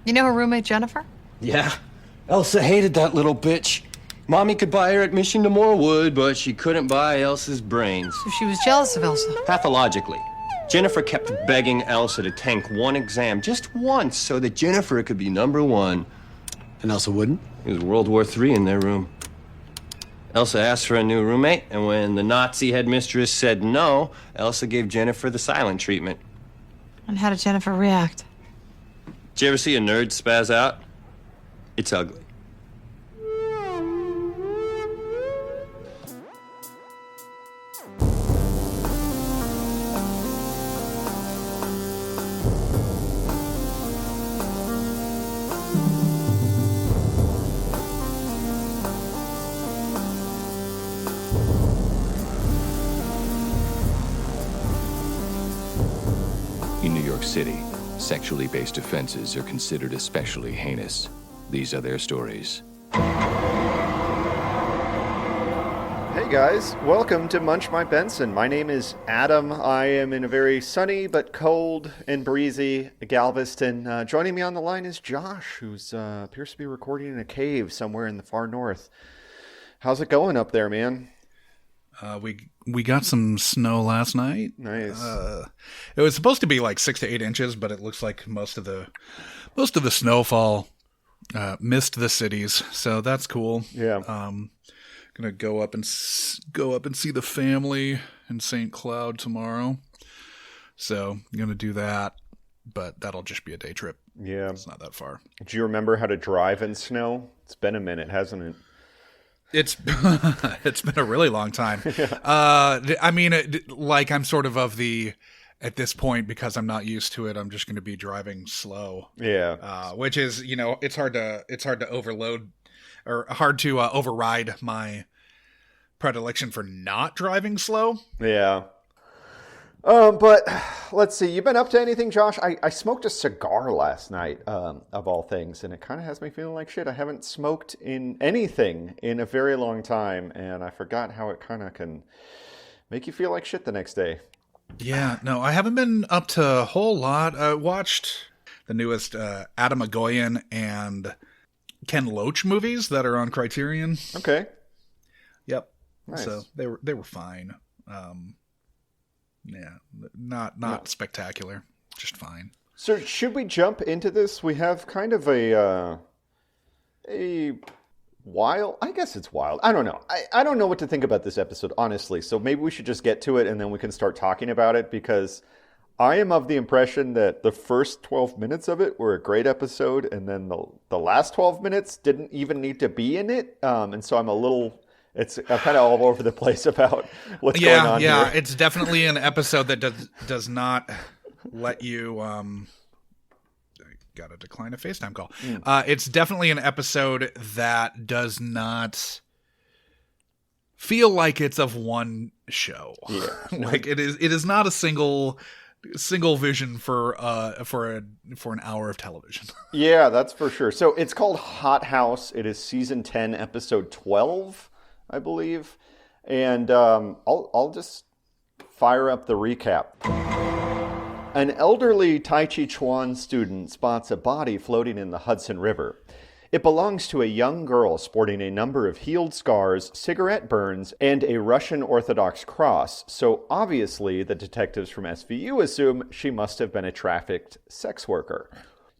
You know her roommate, Jennifer? Yeah. Elsa hated that little bitch. Mommy could buy her admission to Morewood, but she couldn't buy Elsa's brains. So she was jealous of Elsa. Pathologically. Jennifer kept begging Elsa to tank one exam, just once, so that Jennifer could be number one. And Elsa wouldn't? It was World War III in their room. Elsa asked for a new roommate, and when the Nazi headmistress said no, Elsa gave Jennifer the silent treatment. And how did Jennifer react? Did you ever see a nerd spaz out? It's ugly. In New York City, sexually based offenses are considered especially heinous. These are their stories. Hey guys, welcome to Munch My Benson. My name is Adam. I am in a very sunny but cold and breezy Galveston. Joining me on the line is Josh, who appears to be recording in a cave somewhere in the far north. How's it going up there, man? We got some snow last night. Nice. It was supposed to be like 6 to 8 inches, but it looks like most of the snowfall missed the cities, so that's cool. Yeah. Gonna go up and see the family in St. Cloud tomorrow. So I'm gonna do that, but that'll just be a day trip. Yeah. It's not that far. Do you remember how to drive in snow? It's been a minute, hasn't it? It's it's been a really long time. Yeah. I mean, I'm sort of the, at this point, because I'm not used to it, I'm just going to be driving slow. Yeah. Which is, it's hard to overload or hard to override my predilection for not driving slow. Yeah. But let's see. You been up to anything, Josh? I smoked a cigar last night, of all things, and it kind of has me feeling like shit. I haven't smoked in anything in a very long time, and I forgot how it kind of can make you feel like shit the next day. Yeah, no, I haven't been up to a whole lot. I watched the newest Adam Agoyan and Ken Loach movies that are on Criterion. Okay. Yep. Nice. So they were fine. Yeah, not spectacular, just fine. So should we jump into this? We have kind of a wild, I guess it's wild. I don't know. I don't know what to think about this episode, honestly. So maybe we should just get to it and then we can start talking about it, because I am of the impression that the first 12 minutes of it were a great episode, and then the last 12 minutes didn't even need to be in it. And so I'm kind of all over the place about what's going on here. Yeah, it's definitely an episode that does not let you... I got to decline a FaceTime call. It's definitely an episode that does not feel like it's of one show. Yeah. Like it is not a single vision for an hour of television. Yeah, that's for sure. So it's called Hothouse. It is season 10, episode 12. I believe. And I'll just fire up the recap. An elderly Tai Chi Chuan student spots a body floating in the Hudson River. It belongs to a young girl sporting a number of healed scars, cigarette burns, and a Russian Orthodox cross, so obviously the detectives from SVU assume she must have been a trafficked sex worker.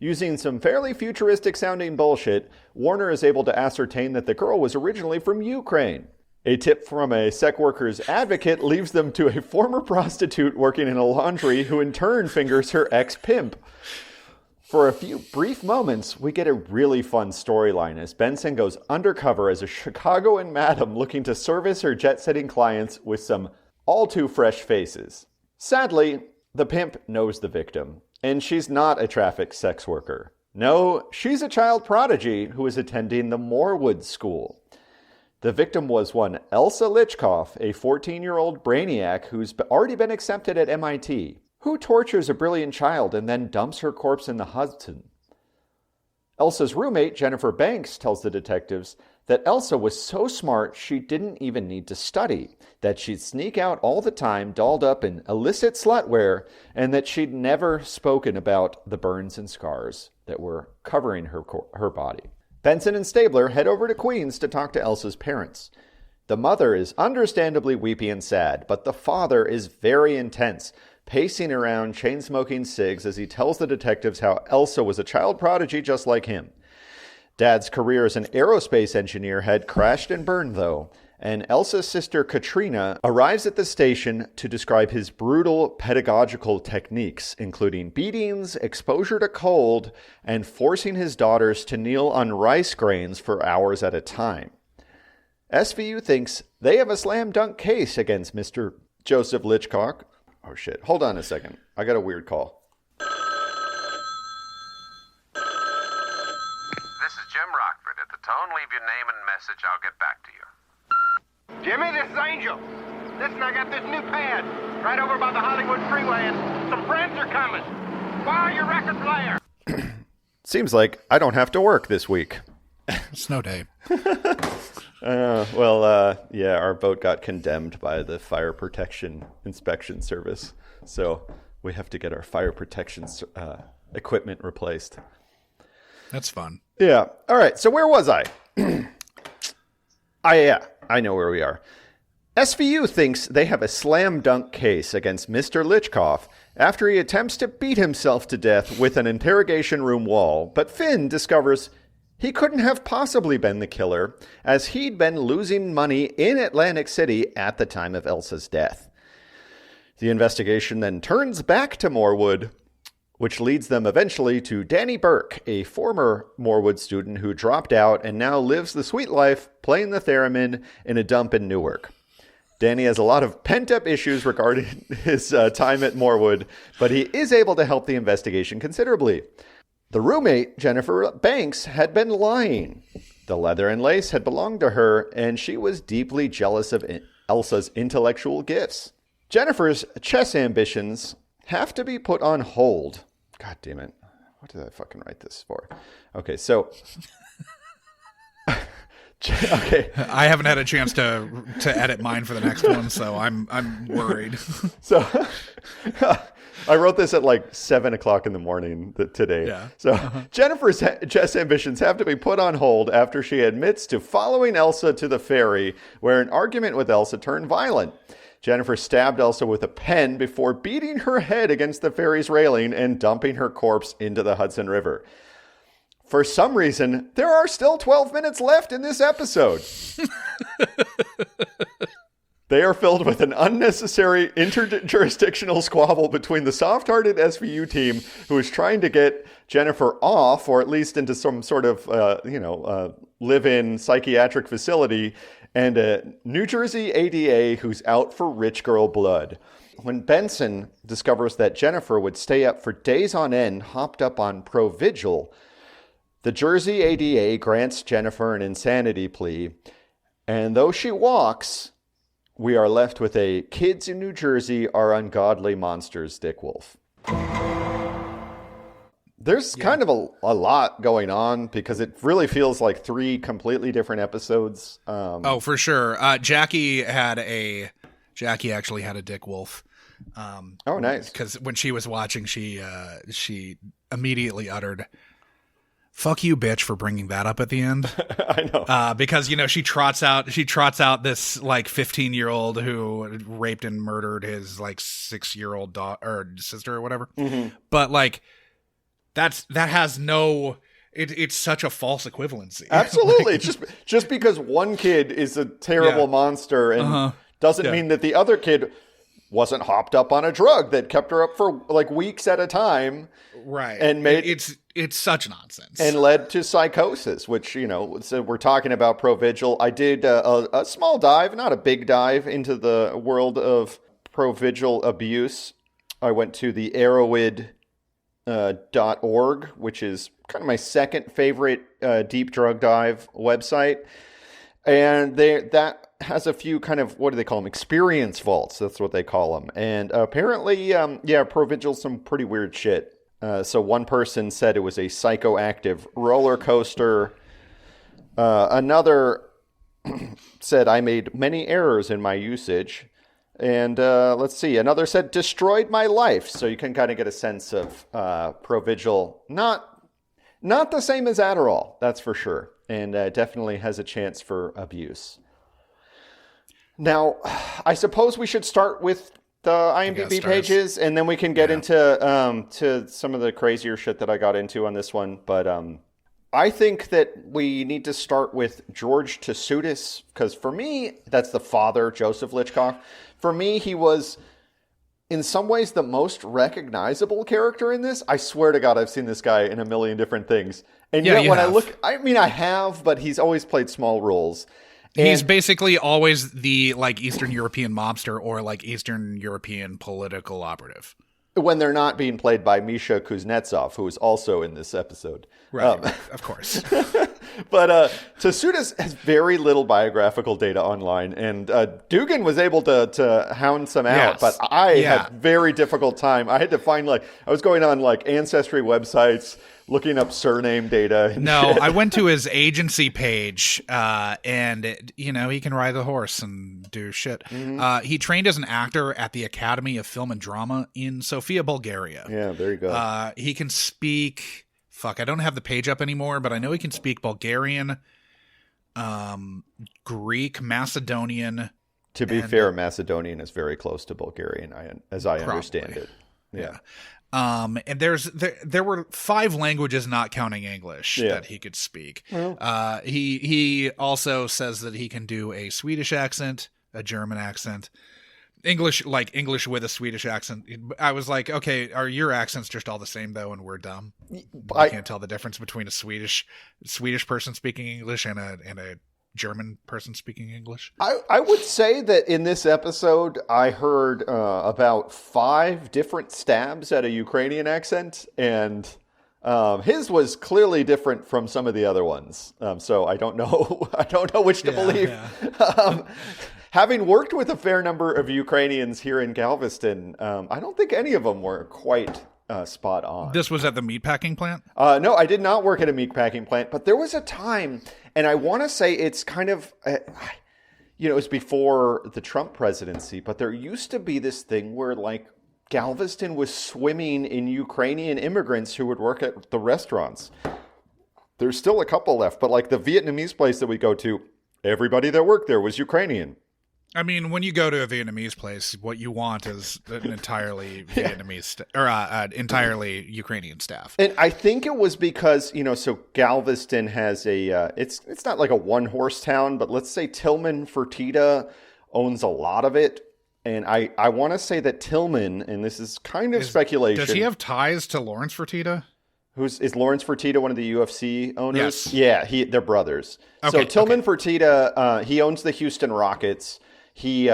Using some fairly futuristic-sounding bullshit, Warner is able to ascertain that the girl was originally from Ukraine. A tip from a sex worker's advocate leads them to a former prostitute working in a laundry who in turn fingers her ex-pimp. For a few brief moments, we get a really fun storyline as Benson goes undercover as a Chicagoan madam looking to service her jet-setting clients with some all-too-fresh faces. Sadly, the pimp knows the victim. And she's not a trafficked sex worker. No, she's a child prodigy who is attending the Morewood School. The victim was one Elsa Lichkoff, a 14-year-old brainiac who's already been accepted at MIT, who tortures a brilliant child and then dumps her corpse in the Hudson. Elsa's roommate, Jennifer Banks, tells the detectives that Elsa was so smart she didn't even need to study, that she'd sneak out all the time dolled up in illicit slutwear, and that she'd never spoken about the burns and scars that were covering her body. Benson and Stabler head over to Queens to talk to Elsa's parents. The mother is understandably weepy and sad, but the father is very intense, pacing around, chain-smoking cigs as he tells the detectives how Elsa was a child prodigy just like him. Dad's career as an aerospace engineer had crashed and burned, though, and Elsa's sister Katrina arrives at the station to describe his brutal pedagogical techniques, including beatings, exposure to cold, and forcing his daughters to kneel on rice grains for hours at a time. SVU thinks they have a slam dunk case against Mr. Joseph Litchcock. Oh shit, hold on a second. I got a weird call. This is Jim Rockford. At the tone, leave your name and message. I'll get back to you. Jimmy, this is Angel. Listen, I got this new pad right over by the Hollywood freeway, and some friends are coming. Borrow your record player. Seems like I don't have to work this week. Snow day. Yeah, our boat got condemned by the Fire Protection Inspection Service, so we have to get our fire protection equipment replaced. That's fun. Yeah. All right. So where was I? I know where we are. SVU thinks they have a slam dunk case against Mr. Litchkoff after he attempts to beat himself to death with an interrogation room wall, but Finn discovers he couldn't have possibly been the killer, as he'd been losing money in Atlantic City at the time of Elsa's death. The investigation then turns back to Morewood, which leads them eventually to Danny Burke, a former Morewood student who dropped out and now lives the sweet life playing the theremin in a dump in Newark. Danny has a lot of pent-up issues regarding his time at Morewood, but he is able to help the investigation considerably. The roommate, Jennifer Banks, had been lying. The leather and lace had belonged to her, and she was deeply jealous of Elsa's intellectual gifts. Jennifer's chess ambitions have to be put on hold. God damn it. What did I fucking write this for? Okay, so... Okay. I haven't had a chance to edit mine for the next one, so I'm worried. So I wrote this at like 7 o'clock in the morning today. Yeah. So Jennifer's chess ambitions have to be put on hold after she admits to following Elsa to the ferry, where an argument with Elsa turned violent. Jennifer stabbed Elsa with a pen before beating her head against the ferry's railing and dumping her corpse into the Hudson River. For some reason, there are still 12 minutes left in this episode. They are filled with an unnecessary interjurisdictional squabble between the soft-hearted SVU team, who is trying to get Jennifer off, or at least into some sort of, live-in psychiatric facility, and a New Jersey ADA who's out for rich girl blood. When Benson discovers that Jennifer would stay up for days on end, hopped up on Provigil, the Jersey ADA grants Jennifer an insanity plea, and though she walks, we are left with a kids in New Jersey are ungodly monsters Dick Wolf. There's kind of a lot going on because it really feels like 3 completely different episodes. Oh, for sure. Jackie actually had a Dick Wolf. Oh, nice. Because when she was watching, she immediately uttered, "Fuck you, bitch," for bringing that up at the end. I know. Because, she trots out this like 15-year-old who raped and murdered his like 6-year-old daughter or sister or whatever. Mm-hmm. But like that has no, it's such a false equivalency. Absolutely. just because one kid is a terrible monster and doesn't mean that the other kid wasn't hopped up on a drug that kept her up for like weeks at a time. Right. And made it's such nonsense. And led to psychosis, which, so we're talking about Provigil. I did a small dive, not a big dive, into the world of Provigil abuse. I went to the Arrowid.org, which is kind of my second favorite deep drug dive website. And that has a few kind of, what do they call them? Experience vaults. That's what they call them. And apparently, Provigil's some pretty weird shit. So one person said it was a psychoactive roller coaster. Another said, I made many errors in my usage. And let's see, another said, destroyed my life. So you can kind of get a sense of Provigil, not the same as Adderall, that's for sure. And definitely has a chance for abuse. Now, I suppose we should start with the IMDb pages, and then we can get into to some of the crazier shit that I got into on this one. But I think that we need to start with George Tassudis, because for me, that's the father, Joseph Litchcock. For me, he was, in some ways, the most recognizable character in this. I swear to God, I've seen this guy in a million different things. And yet when I look, I mean, I have, but he's always played small roles. He's basically always the like Eastern European mobster or like Eastern European political operative. When they're not being played by Misha Kuznetsov, who is also in this episode. Right, of course. But Tassudis has very little biographical data online, and Dugan was able to hound some out, but I had very difficult time. I had to find, I was going on Ancestry websites, looking up surname data. No, I went to his agency page, and he can ride a horse and do shit. Mm-hmm. He trained as an actor at the Academy of Film and Drama in Sofia, Bulgaria. Yeah, there you go. He can speak. I don't have the page up anymore, but I know he can speak Bulgarian, Greek, Macedonian. To be fair, Macedonian is very close to Bulgarian, as I understand it. Yeah. And there were 5 languages, not counting English, that he could speak. Well. He also says that he can do a Swedish accent, a German accent, English with a Swedish accent. I was like, okay, are your accents just all the same though, and we're dumb? I can't tell the difference between a Swedish person speaking English and a German person speaking English. I would say that in this episode, I heard about 5 different stabs at a Ukrainian accent, and his was clearly different from some of the other ones. So I don't know. I don't know which to believe. Yeah. Having worked with a fair number of Ukrainians here in Galveston, I don't think any of them were quite spot on. This was at the meatpacking plant? No, I did not work at a meatpacking plant, but there was a time, and I want to say it's kind of, it was before the Trump presidency, but there used to be this thing where Galveston was swimming in Ukrainian immigrants who would work at the restaurants. There's still a couple left, but the Vietnamese place that we go to, everybody that worked there was Ukrainian. I mean, when you go to a Vietnamese place, what you want is an entirely Vietnamese entirely Ukrainian staff. And I think it was because, so Galveston has it's not like a one-horse town, but let's say Tillman Fertitta owns a lot of it. And I want to say that Tillman, and this is kind of speculation. Does he have ties to Lawrence Fertitta? Is Lawrence Fertitta one of the UFC owners? Yes. Yeah, they're brothers. Okay, so Tillman Fertitta, he owns the Houston Rockets. He's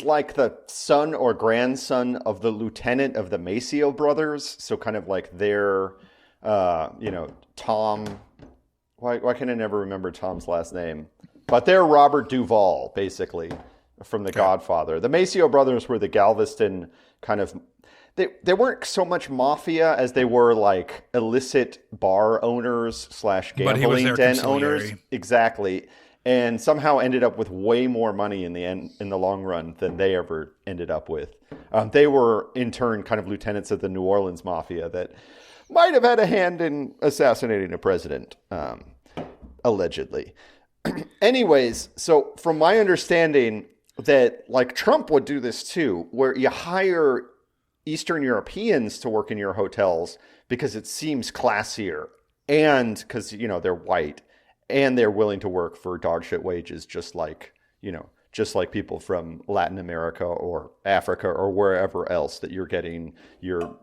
like the son or grandson of the lieutenant of the Maceo brothers. So kind of like their, Tom. Why can I never remember Tom's last name? But they're Robert Duvall, basically, from The Godfather. The Maceo brothers were the Galveston kind of. They weren't so much mafia as they were illicit bar owners / gambling den owners. Exactly. And somehow ended up with way more money in the long run than they ever ended up with. They were, in turn, kind of lieutenants of the New Orleans Mafia that might have had a hand in assassinating a president, allegedly. Anyways, so from my understanding, that Trump would do this too, where you hire Eastern Europeans to work in your hotels because it seems classier, and because they're white. And they're willing to work for dog shit wages, just like people from Latin America or Africa or wherever else that you're getting your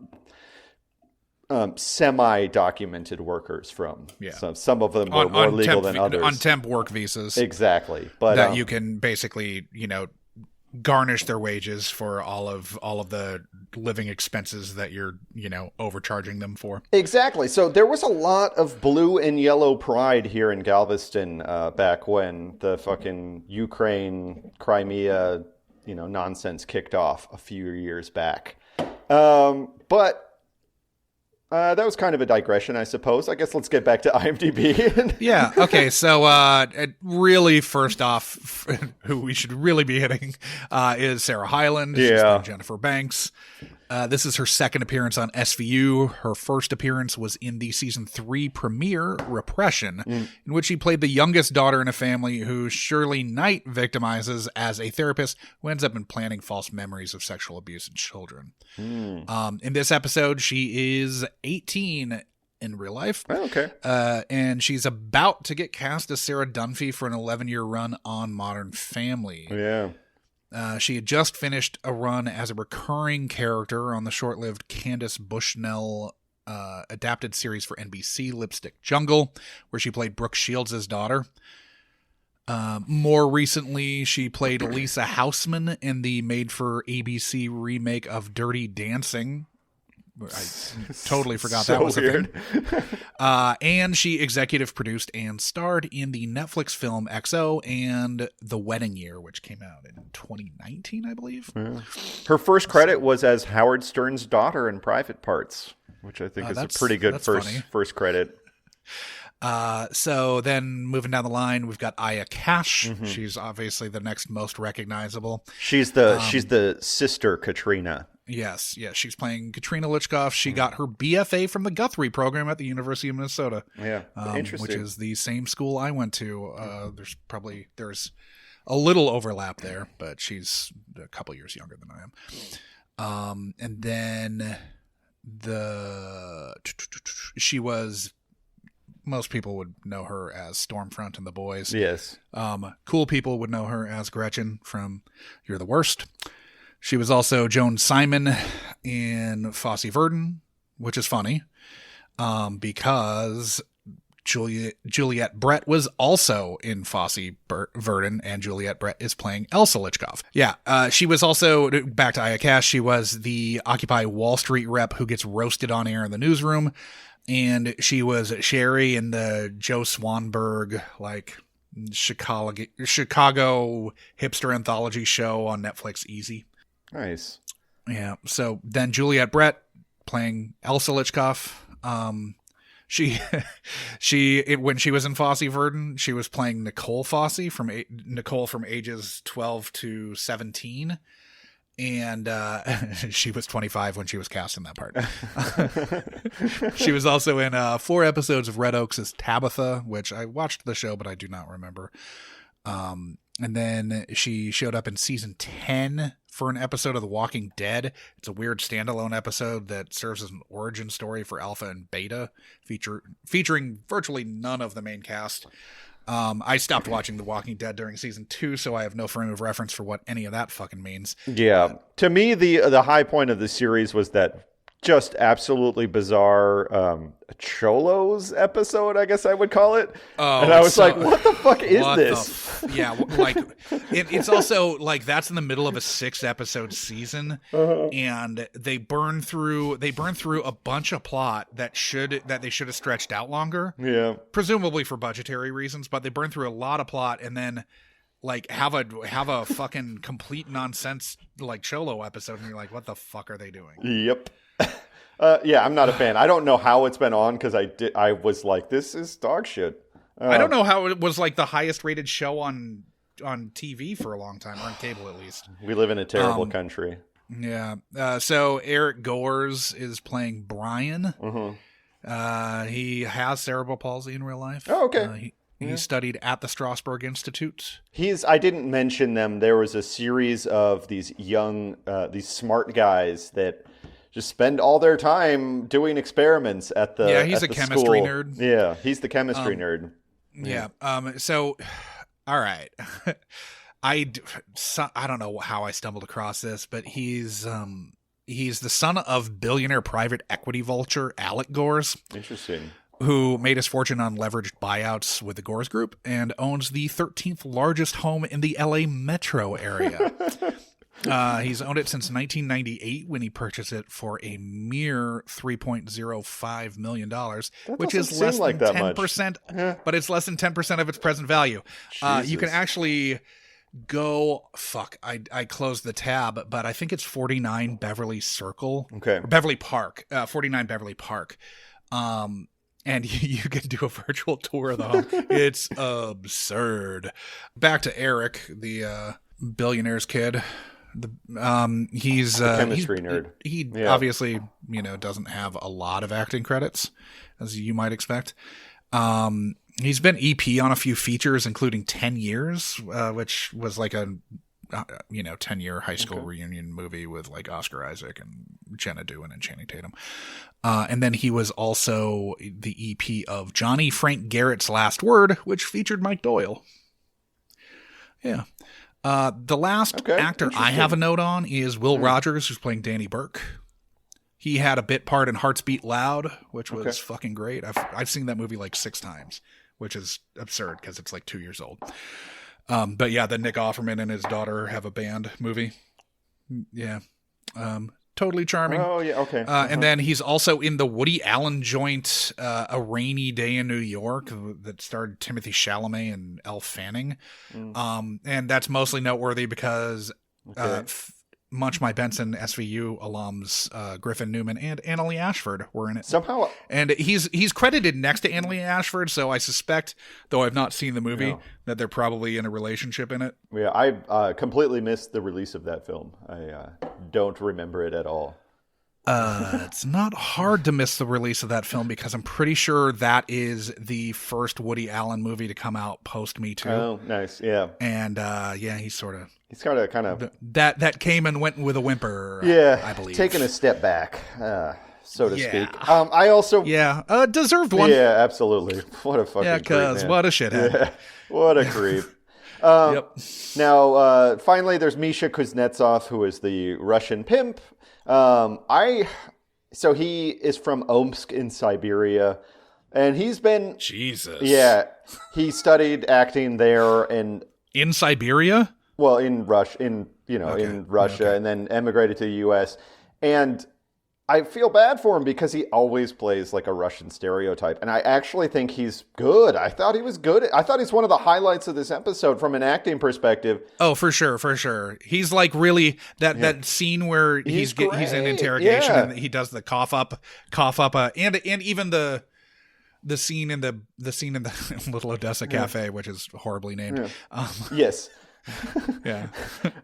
semi-documented workers from. Yeah. So some of them are more legal than others. On temp work visas. Exactly. But that you can basically, garnish their wages for all of the living expenses that you're, overcharging them for. Exactly. So there was a lot of blue and yellow pride here in Galveston back when the fucking Ukraine, Crimea, nonsense kicked off a few years back. But That was kind of a digression, I suppose. I guess let's get back to IMDb. Yeah. Okay. So, really, first off, who we should really be hitting is Sarah Hyland. She's playing Jennifer Banks. This is her second appearance on SVU. Her first appearance was in the season 3 premiere, Repression, in which she played the youngest daughter in a family who Shirley Knight victimizes as a therapist who ends up implanting false memories of sexual abuse in children. In this episode, she is 18 in real life. Oh, okay. And she's about to get cast as Sarah Dunphy for an 11-year run on Modern Family. Yeah. She had just finished a run as a recurring character on the short-lived Candace Bushnell adapted series for NBC, Lipstick Jungle, where she played Brooke Shields' daughter. More recently, she played Lisa Houseman in the made-for-ABC remake of Dirty Dancing. I totally forgot that was weird. A thing. And she executive produced and starred in the Netflix film XO and The Wedding Year, which came out in 2019, I believe. Yeah. Her first credit was as Howard Stern's daughter in Private Parts, which I think is a pretty good first credit. So then moving down the line, we've got Aya Cash. She's obviously the next most recognizable. She's the sister Katrina. Yes, she's playing Katrina Lichkoff. She got her BFA from the Guthrie program at the University of Minnesota. Yeah, interesting. Which is the same school I went to. There's a little overlap there, but she's a couple years younger than I am. And then she was. Most people would know her as Stormfront and The Boys. Yes. Cool people would know her as Gretchen from You're the Worst. She was also Joan Simon in Fosse Verdon, which is funny because Juliette Brett was also in Fosse Verdon, and Juliette Brett is playing Elsa Lichkoff. Yeah, she was also, back to Aya Cash, she was the Occupy Wall Street rep who gets roasted on air in the newsroom, and she was Sherry in the Joe Swanberg, like, Chicago hipster anthology show on Netflix, Easy. Nice. Yeah. So then Juliette Brett playing Elsa Lichkoff. When she was in Fosse Verdon, she was playing Nicole Fosse from ages 12 to 17. And she was 25 when she was cast in that part. She was also in 4 episodes of Red Oaks as Tabitha, which I watched the show, but I do not remember. And then she showed up in season 10 for an episode of The Walking Dead. It's a weird standalone episode that serves as an origin story for Alpha and Beta, featuring virtually none of the main cast. I stopped watching The Walking Dead during season 2, so I have no frame of reference for what any of that fucking means. Yeah. To me, the high point of the series was that just absolutely bizarre Cholos episode, I guess I would call it. Oh, and I was like, what the fuck is this? It's also like that's in the middle of a 6-episode season, and they burn through a bunch of plot that they should have stretched out longer. Yeah. Presumably for budgetary reasons, but they burn through a lot of plot and then like have a fucking complete nonsense like Cholo episode, and you're like, what the fuck are they doing? Yep. Yeah, I'm not a fan. I don't know how it's been on because I was like, this is dog shit. I don't know how it was like the highest rated show on TV for a long time, or on cable at least. We live in a terrible country. Yeah. So Eric Gores is playing Brian. He has cerebral palsy in real life. Oh, okay. He studied at the Strasberg Institute. I didn't mention them. There was a series of these these smart guys that just spend all their time doing experiments at the he's a chemistry nerd. Yeah, he's the chemistry nerd. Yeah. So, all right. I don't know how I stumbled across this, but he's the son of billionaire private equity vulture Alec Gores. Interesting. Who made his fortune on leveraged buyouts with the Gores Group and owns the 13th largest home in the LA metro area. He's owned it since 1998 when he purchased it for a mere $3.05 million, which is less than 10%, but it's less than 10% of its present value. You can actually go fuck. I closed the tab, but I think it's 49 Beverly Circle. Okay. Or Beverly Park. 49 Beverly Park. And you can do a virtual tour of the home. It's absurd. Back to Eric, the billionaire's kid. He's the chemistry nerd. He obviously, doesn't have a lot of acting credits, as you might expect. He's been EP on a few features, including 10 Years, which was like a 10-year high school reunion movie with like Oscar Isaac and Jenna Dewan and Channing Tatum. And then he was also the EP of Johnny Frank Garrett's Last Word, which featured Mike Doyle. Yeah. The last actor I have a note on is Will Rogers, who's playing Danny Burke. He had a bit part in Hearts Beat Loud, which was fucking great. I've seen that movie like 6 times, which is absurd because it's like 2 years old. But yeah, the Nick Offerman and his daughter have a band movie. Yeah. Totally charming. Oh, yeah, okay. And then he's also in the Woody Allen joint, A Rainy Day in New York, that starred Timothy Chalamet and Elle Fanning. And that's mostly noteworthy because Munch My Benson SVU alums Griffin Newman and Annalee Ashford were in it. Somehow. And he's credited next to Annalee Ashford, so I suspect, though I've not seen the movie, that they're probably in a relationship in it. Yeah, I completely missed the release of that film. I don't remember it at all. It's not hard to miss the release of that film because I'm pretty sure that is the first Woody Allen movie to come out post Me Too. Oh, nice. Yeah. And he's sort of... He's kind of... That came and went with a whimper, I believe. Taking a step back, so to speak. I also... deserved one. Yeah, absolutely. What a fucking creep, because man. what a shithead. Yeah, what a creep. Now, finally, there's Misha Kuznetsov, who is the Russian pimp. So he is from Omsk in Siberia, and he's been... Jesus. Yeah, he studied acting there and... In Siberia? Well, in Russia, in Russia, and then emigrated to the U.S. And I feel bad for him because he always plays like a Russian stereotype. And I actually think he's good. I thought he was good. I thought he's one of the highlights of this episode from an acting perspective. Oh, for sure, for sure. He's like really that scene where he's in interrogation and he does the cough up, and even the scene in the Little Odessa Cafe, which is horribly named. Yeah. Yes. Yeah.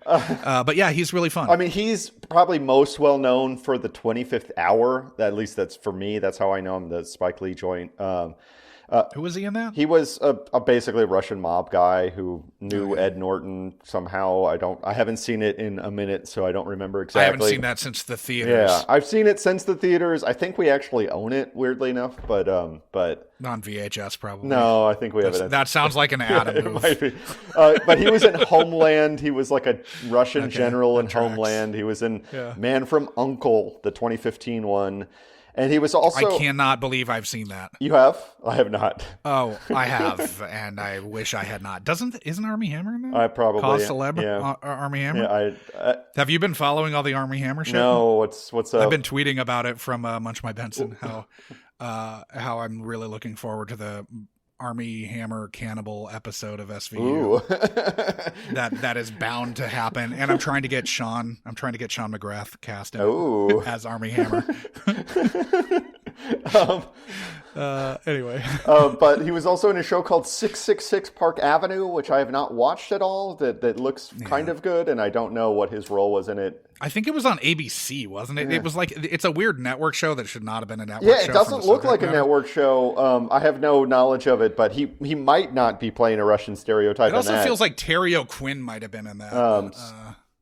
But yeah, he's really fun. I mean, he's probably most well known for the 25th Hour. At least that's for me. That's how I know him, the Spike Lee joint. Who was he in that? He was a basically Russian mob guy who knew Ed Norton somehow. I haven't seen it in a minute, so I don't remember exactly. I haven't seen that since the theaters. Yeah, I've seen it since the theaters. I think we actually own it, weirdly enough, but on VHS probably. No, I think we have it. That sounds like an Adam move. It might be. But he was in Homeland. He was like a Russian general in Homeland. He was in Man from U.N.C.L.E., the 2015 one. And he was also... I cannot believe I've seen that. You have? I have not. Oh, I have, and I wish I had not. Isn't Armie Hammer in that? I probably... Cause Celeb? Yeah. Armie Hammer? Yeah, have you been following all the Armie Hammer shit? No, what's up? I've been tweeting about it from Munch My Benson, how I'm really looking forward to the Armie Hammer cannibal episode of SVU. that is bound to happen, and I'm trying to get Sean McGrath cast in as Armie Hammer. Anyway, but he was also in a show called 666 Park Avenue, which I have not watched at all. That looks kind of good, and I don't know what his role was in it. I think it was on ABC, wasn't it? Yeah. It was like, it's a weird network show that should not have been a network show. Yeah, it doesn't look like a network show. I have no knowledge of it, but he might not be playing a Russian stereotype. It also feels like Terry O'Quinn might have been in that.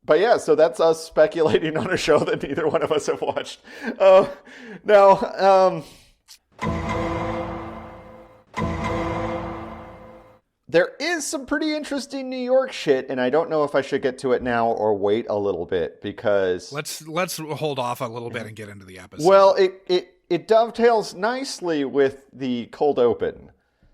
But yeah, so that's us speculating on a show that neither one of us have watched. There is some pretty interesting New York shit, and I don't know if I should get to it now or wait a little bit because let's hold off a little bit and get into the episode. Well, it dovetails nicely with the cold open.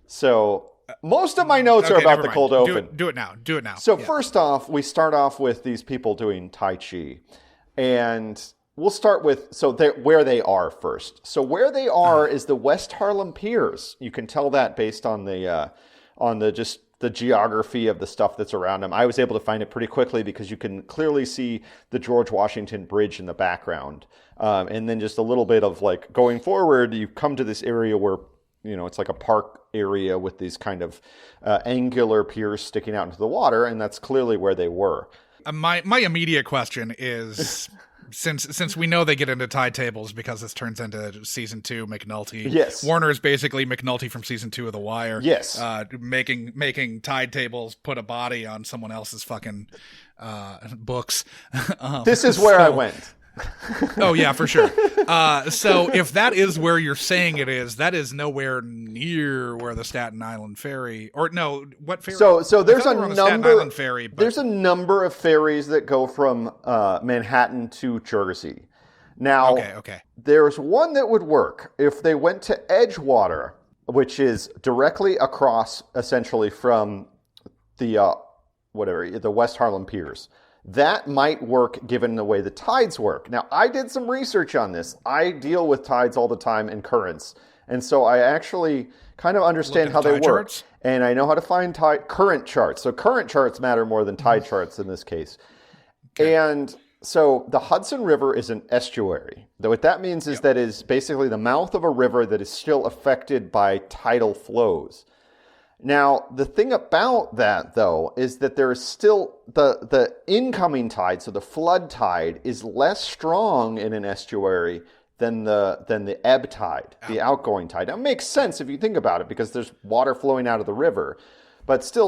So most of my notes are about the cold open. Do it now. So first off, we start off with these people doing Tai Chi, and we'll start with where they are first. So where they are is the West Harlem Piers. You can tell that based on the just the geography of the stuff that's around them. I was able to find it pretty quickly because you can clearly see the George Washington Bridge in the background. And then just a little bit of like going forward, you come to this area where, it's like a park area with these kind of angular piers sticking out into the water. And that's clearly where they were. My immediate question is, since we know they get into tide tables because this turns into season 2 McNulty. Yes. Warner is basically McNulty from season 2 of The Wire. Yes. Making tide tables put a body on someone else's fucking books. This is where I went. Oh yeah, for sure. So if that is where you're saying it is, that is nowhere near where the Staten Island ferry, or no, what ferry? So there's I a thought we were on the Staten number. Island ferry, but There's a number of ferries that go from Manhattan to Jersey. Now, okay. There's one that would work if they went to Edgewater, which is directly across, essentially from the the West Harlem Piers. That might work given the way the tides work. Now, I did some research on this. I deal with tides all the time and currents. And so I actually kind of understand how they work. Charts? And I know how to find current charts. So current charts matter more than tide charts in this case. Okay. And so the Hudson River is an estuary. What that means is that is basically the mouth of a river that is still affected by tidal flows. Now, the thing about that, though, is that there is still the incoming tide, so the flood tide, is less strong in an estuary than the ebb tide, the outgoing tide. Now, it makes sense if you think about it, because there's water flowing out of the river. But still,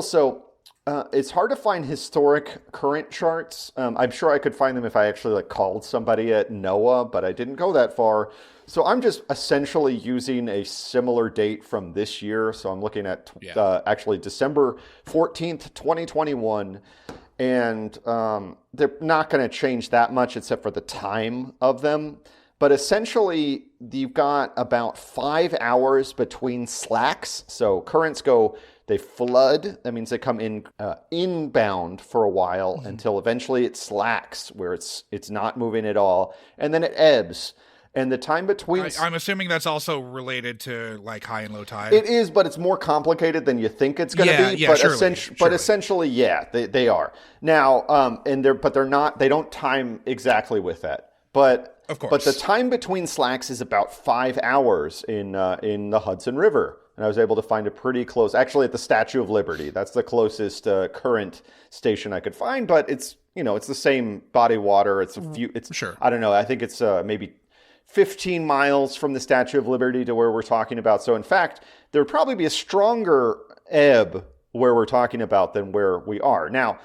it's hard to find historic current charts. I'm sure I could find them if I actually called somebody at NOAA, but I didn't go that far. So I'm just essentially using a similar date from this year. So I'm looking at actually December 14th, 2021. And they're not going to change that much except for the time of them. But essentially, you've got about 5 hours between slacks. So currents they flood. That means they come in inbound for a while until eventually it slacks, where it's not moving at all. And then it ebbs. And the time between... I'm assuming that's also related to high and low tide. It is, but it's more complicated than you think it's going to be. Yeah, but essentially, they are. Now, they don't time exactly with that. But, of course. But the time between slacks is about 5 hours in the Hudson River. And I was able to find a pretty close, actually at the Statue of Liberty. That's the closest current station I could find. But it's the same body of water. It's sure. I don't know. I think it's maybe 15 miles from the Statue of Liberty to where we're talking about. So in fact, there would probably be a stronger ebb where we're talking about than where we are. Now,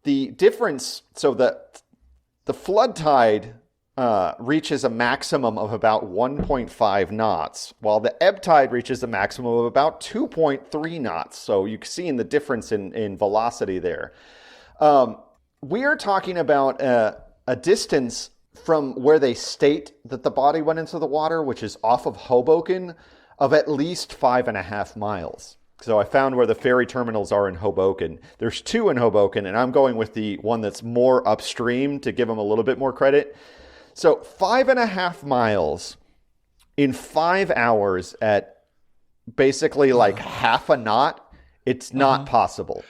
the difference, so the flood tide reaches a maximum of about 1.5 knots, while the ebb tide reaches a maximum of about 2.3 knots. So you can see the difference in velocity there. We are talking about a distance from where they state that the body went into the water, which is off of Hoboken, of at least 5.5 miles. So I found where the ferry terminals are in Hoboken. There's 2 in Hoboken, and I'm going with the one that's more upstream to give them a little bit more credit. So 5.5 miles in 5 hours at basically half a knot, it's not possible.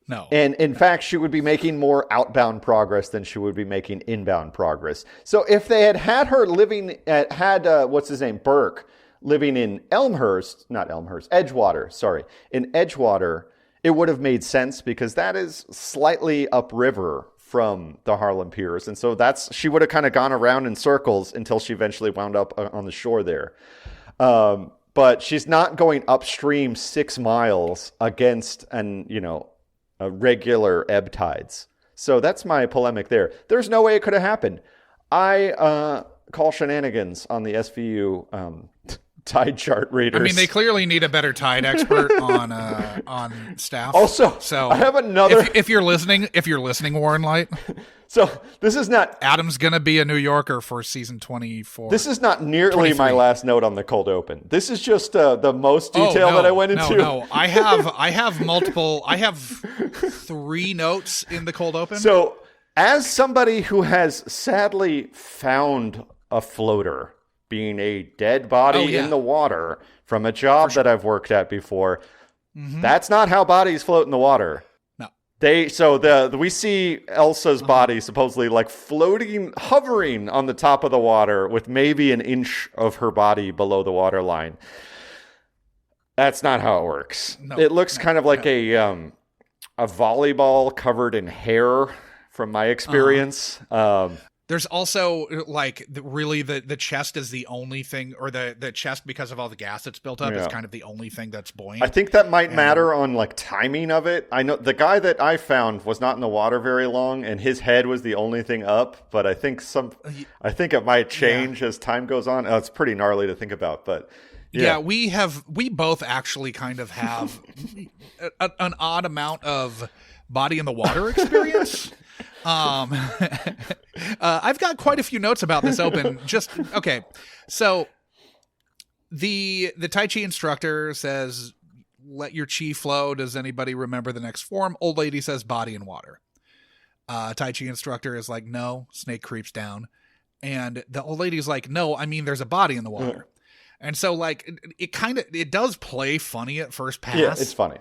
No. And in fact, she would be making more outbound progress than she would be making inbound progress. So if they had her living what's his name, Burke, living in Edgewater, in Edgewater, it would have made sense because that is slightly upriver from the Harlem Piers. And so she would have kind of gone around in circles until she eventually wound up on the shore there. But she's not going upstream 6 miles against regular ebb tides. So that's my polemic there. There's no way it could have happened. I call shenanigans on the SVU tide chart readers. I mean, they clearly need a better tide expert on staff. Also, so I have another. If you're listening, Warren Light. So this is not. Adam's gonna be a New Yorker for season 24. This is not nearly 23. my last note on the cold open. This is just the most detail that I went into. No, I have multiple. I have 3 notes in the cold open. So, as somebody who has sadly found a floater being a dead body in the water from a job that I've worked at before, That's not how bodies float in the water. No. We see Elsa's body supposedly like floating, hovering on the top of the water with maybe an inch of her body below the water line. That's not how it works. No, it looks kind of like a volleyball covered in hair from my experience. There's also like the chest is the only thing, or the chest, because of all the gas that's built up, is kind of the only thing that's buoyant. I think that might matter on like timing of it. I know the guy that I found was not in the water very long, and his head was the only thing up. But I think it might change as time goes on. It's pretty gnarly to think about, but. Yeah, we both actually kind of have an odd amount of body in the water experience. I've got quite a few notes about this open. Okay. So the Tai Chi instructor says, let your chi flow. Does anybody remember the next form? Old lady says body in water. Tai Chi instructor is like, no, snake creeps down. And the old lady's like, no, I mean, there's a body in the water. And so, like, it does play funny at first pass. Yeah, it's funny.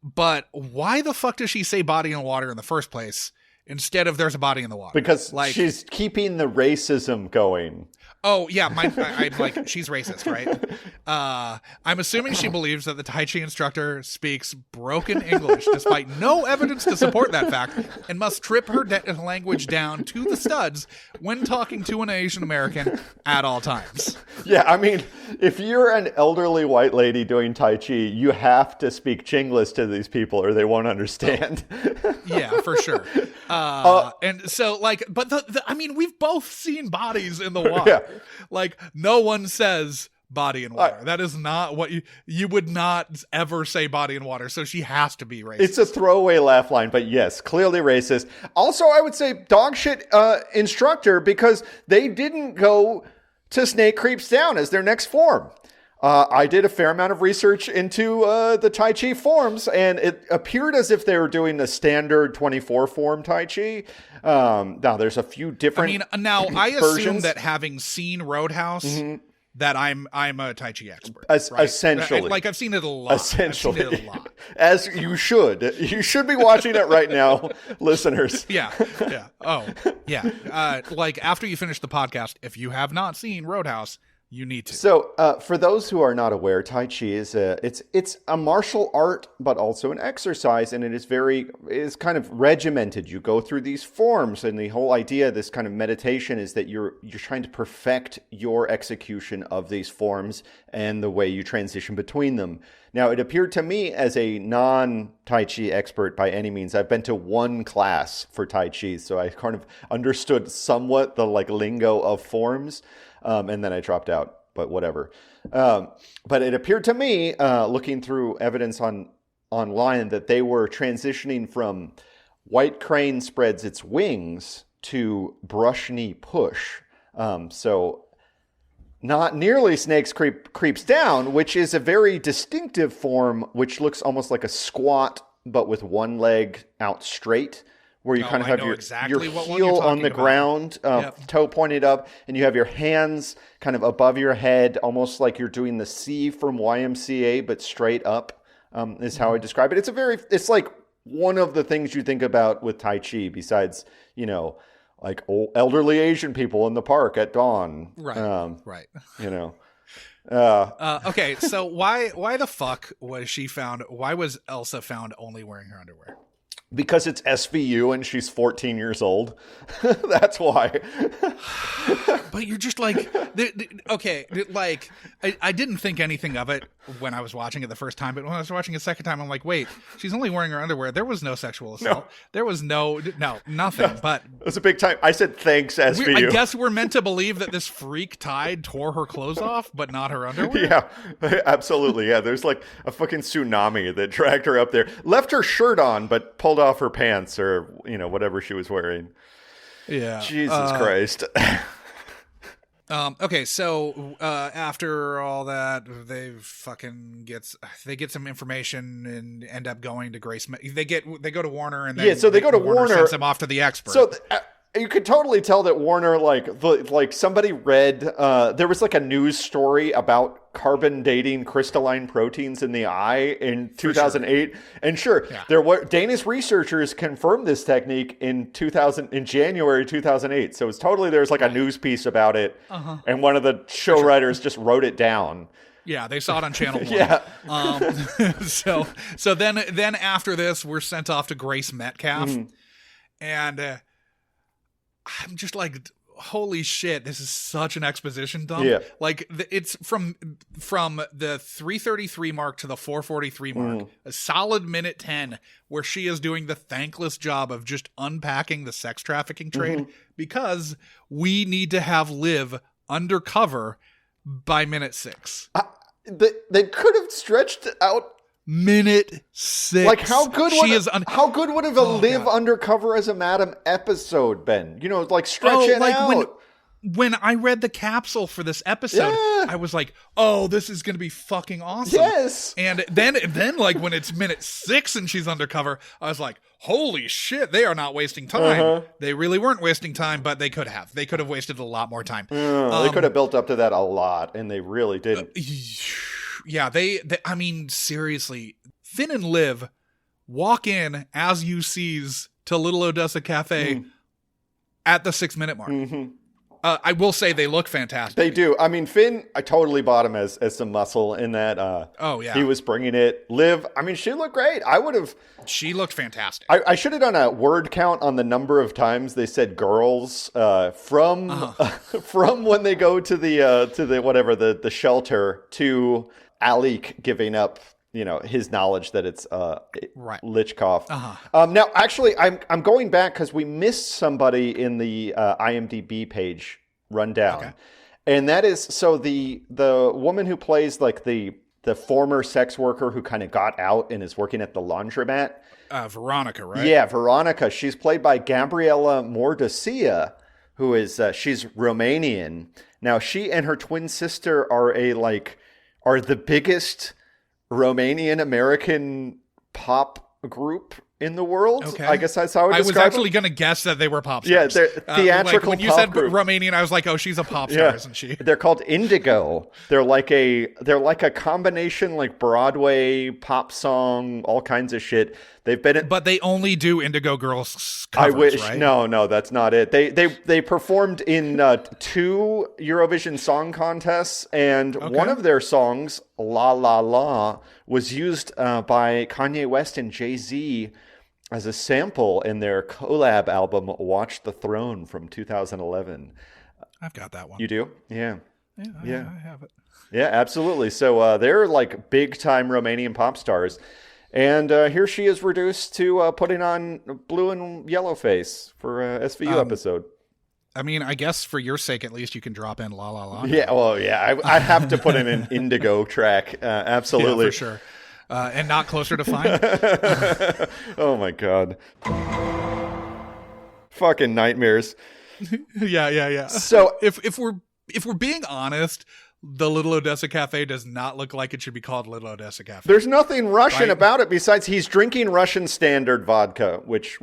But why the fuck does she say body in water in the first place instead of there's a body in the water? Because she's keeping the racism going. Oh, yeah. I'm like, she's racist, right? I'm assuming she believes that the Tai Chi instructor speaks broken English, despite no evidence to support that fact, and must trip her language down to the studs when talking to an Asian American at all times. Yeah, I mean, if you're an elderly white lady doing Tai Chi, you have to speak Chinglish to these people or they won't understand. Yeah, for sure. And so, like, but I mean, we've both seen bodies in the water. Yeah. Like, no one says body in water. That is not what you would not ever say body in water. So she has to be racist. It's a throwaway laugh line, but yes, clearly racist. Also, I would say dog shit instructor, because they didn't go to Snake Creeps Down as their next form. I did a fair amount of research into the Tai Chi forms, and it appeared as if they were doing the standard 24 form Tai Chi. Now, there's a few different I assume versions. that having seen Roadhouse, that I'm a Tai Chi expert. Essentially. I've seen it a lot. Essentially. As you should. You should be watching it right now, listeners. Yeah. Oh, yeah. Like, after you finish the podcast, if you have not seen Roadhouse, you need to. So, for those who are not aware, Tai Chi is it's a martial art, but also an exercise, and it is kind of regimented. You go through these forms, and the whole idea of this kind of meditation is that you're trying to perfect your execution of these forms and the way you transition between them. Now, it appeared to me, as a non-Tai Chi expert by any means, I've been to one class for Tai Chi, so I kind of understood somewhat the lingo of forms. And then I dropped out, but whatever. But it appeared to me, looking through evidence online, that they were transitioning from white crane spreads its wings to brush knee push. So not nearly snakes creeps down, which is a very distinctive form, which looks almost like a squat, but with one leg out straight. Where you kind of have your heel on the ground, toe pointed up, and you have your hands kind of above your head, almost like you're doing the C from YMCA, but straight up, is how I describe it. It's like one of the things you think about with Tai Chi, besides, like old, elderly Asian people in the park at dawn. Right, right. Okay, so why the fuck was she found? Why was Elsa found only wearing her underwear? Because it's SVU and she's 14 years old. That's why. But you're just like, okay, like, I didn't think anything of it when I was watching it the first time, but when I was watching it the second time, I'm like, wait, she's only wearing her underwear. There was no sexual assault. No. There was nothing. But it was a big time. I said, thanks, SVU. I guess we're meant to believe that this freak Tide tore her clothes off, but not her underwear. Yeah, absolutely. Yeah, there's like a fucking tsunami that dragged her up there. Left her shirt on, but pulled off her pants or, whatever she was wearing. Yeah. Jesus Christ. Okay, so after all that, they get some information and end up going to Grace. They go to Warner, and then so they go to Warner, sends them off to the expert. So you could totally tell that Warner, like somebody read. There was like a news story about carbon dating crystalline proteins in the eye in 2008. And sure, there were Danish researchers confirmed this technique in January 2008. So it's totally, there's like a news piece about it. And one of the show writers just wrote it down. Yeah, they saw it on Channel 1. Yeah. So then after this, we're sent off to Grace Metcalf. And I'm just like, holy shit, this is such an exposition dump. Yeah. Like, it's from the 3:33 mark to the 4:43 mark, a solid minute 10, where she is doing the thankless job of just unpacking the sex trafficking trade, because we need to have Liv undercover by minute 6. They could have stretched out minute 6. Like, how good would have a Liv undercover as a madam episode been? You know, like, stretch it out. When I read the capsule for this episode, I was like, oh, this is going to be fucking awesome. Yes. And then like when it's minute 6 and she's undercover, I was like, holy shit, they are not wasting time. They really weren't wasting time, but they could have. They could have wasted a lot more time. They could have built up to that a lot, and they really didn't. Yeah, they I mean, seriously, Finn and Liv walk in as you sees to Little Odessa Cafe at the 6-minute mark. I will say they look fantastic. They do. I mean, Finn, I totally bought him as some muscle in that. He was bringing it. Liv, I mean, she looked great. She looked fantastic. I should have done a word count on the number of times they said girls from when they go to the shelter to Alik giving up, his knowledge that it's Lichkov. Now, actually, I'm going back because we missed somebody in the IMDb page rundown, and that is the woman who plays like the former sex worker who kind of got out and is working at the laundromat. Veronica, right? Yeah, Veronica. She's played by Gabriela Mordecai, who is she's Romanian. Now, she and her twin sister are the biggest Romanian American pop group in the world. Okay. I guess that's how I was actually going to guess that they were pop stars. Yeah, they're theatrical when you pop said group. Romanian, I was like, oh, she's a pop star, isn't she? They're called Indigo. They're like a combination like Broadway pop song, all kinds of shit. They've been but they only do Indigo Girls covers, I wish. right? No, that's not it. They performed in 2 Eurovision Song Contests, and one of their songs, La La La, was used by Kanye West and Jay-Z as a sample in their collab album Watch the Throne from 2011. I've got that one. You do? Yeah. Yeah, I have it. Yeah, absolutely. So they're like big-time Romanian pop stars. And here she is reduced to putting on blue and yellow face for a SVU episode. I mean, I guess for your sake, at least you can drop in La La La. Yeah, well, yeah. I have to put in an Indigo track. Absolutely. Yeah, for sure. And not Closer to Fine. Oh, my God. Fucking nightmares. Yeah. So if we're being honest, the Little Odessa Cafe does not look like it should be called Little Odessa Cafe. There's nothing Russian about it besides he's drinking Russian standard vodka, which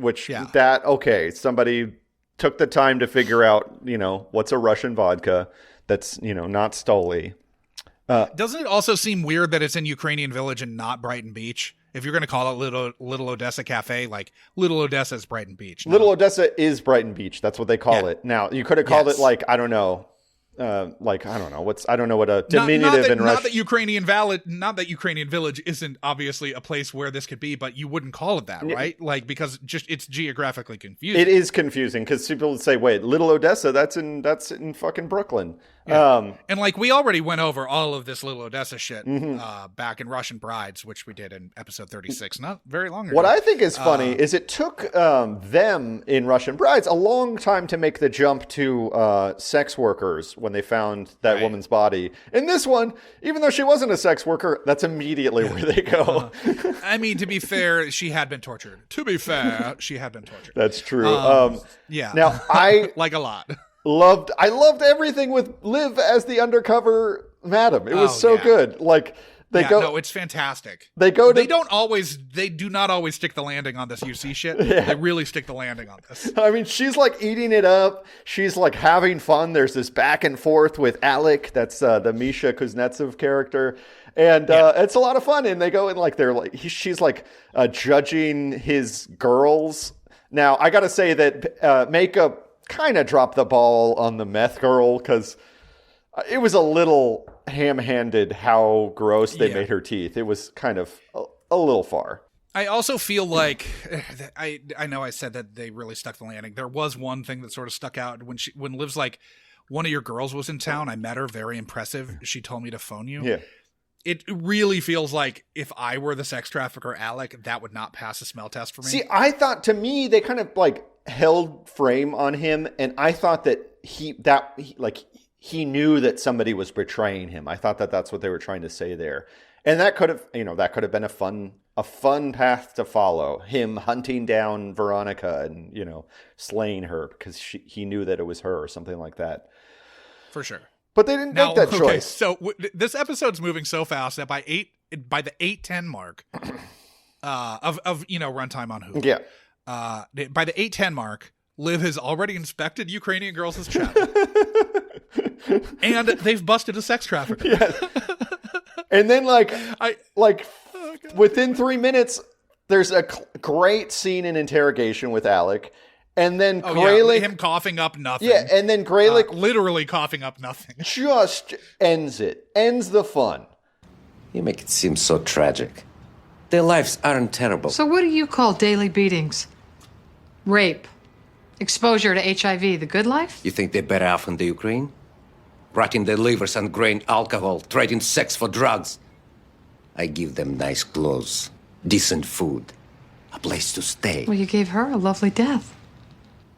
somebody took the time to figure out, what's a Russian vodka that's, not Stoli. Doesn't it also seem weird that it's in Ukrainian Village and not Brighton Beach? If you're going to call it Little Odessa Cafe, like Little Odessa is Brighton Beach. No? Little Odessa is Brighton Beach. That's what they call it. Now, you could have called it I don't know. I don't know what a diminutive in Russian. Not that Ukrainian Village isn't obviously a place where this could be, but you wouldn't call it that, right? Like, because just it's geographically confusing. It is confusing because people would say, "Wait, Little Odessa? That's in fucking Brooklyn." Yeah. And like we already went over all of this Little Odessa shit back in Russian Brides, which we did in episode 36, not very long ago. What I think is funny is it took them in Russian Brides a long time to make the jump to sex workers when they found that woman's body. In this one, even though she wasn't a sex worker, that's immediately where they go. I mean, to be fair, she had been tortured. That's true. Yeah. Now, I like a lot. I loved everything with Liv as the undercover madam. It was so good. Like No, it's fantastic. They do not always stick the landing on this UC shit. Yeah. They really stick the landing on this. I mean, she's like eating it up. She's like having fun. There's this back and forth with Alec. That's the Misha Kuznetsov character. And it's a lot of fun. And they go and like, she's like judging his girls. Now, I got to say that Makeup kind of dropped the ball on the meth girl because it was a little ham-handed how gross they made her teeth. It was kind of a little far. I also feel like I know I said that they really stuck the landing. There was one thing that sort of stuck out when Liv's like, one of your girls was in town. I met her, very impressive. She told me to phone you. Yeah. It really feels like if I were the sex trafficker, Alec, that would not pass a smell test for me. See, I thought to me they kind of like held frame on him, and I thought that he knew that somebody was betraying him. I thought that that's what they were trying to say there. And that could have been a fun path to follow. Him hunting down Veronica and, slaying her because he knew that it was her or something like that. For sure. But they didn't make that choice. So this episode's moving so fast that by the 8:10 mark of runtime on Hulu. Yeah. By the 8:10 mark, Liv has already inspected Ukrainian girls' chat. And they've busted a sex trafficker. Yes. And then within 3 minutes, there's a great scene in interrogation with Alec. And then Graylick, him coughing up nothing. Yeah, and then Graylick literally coughing up nothing. Just ends the fun. You make it seem so tragic. Their lives aren't terrible. So what do you call daily beatings? Rape, exposure to HIV, the good life? You think they're better off in the Ukraine? Rotting their livers on grain, alcohol, trading sex for drugs. I give them nice clothes, decent food, a place to stay. Well, you gave her a lovely death.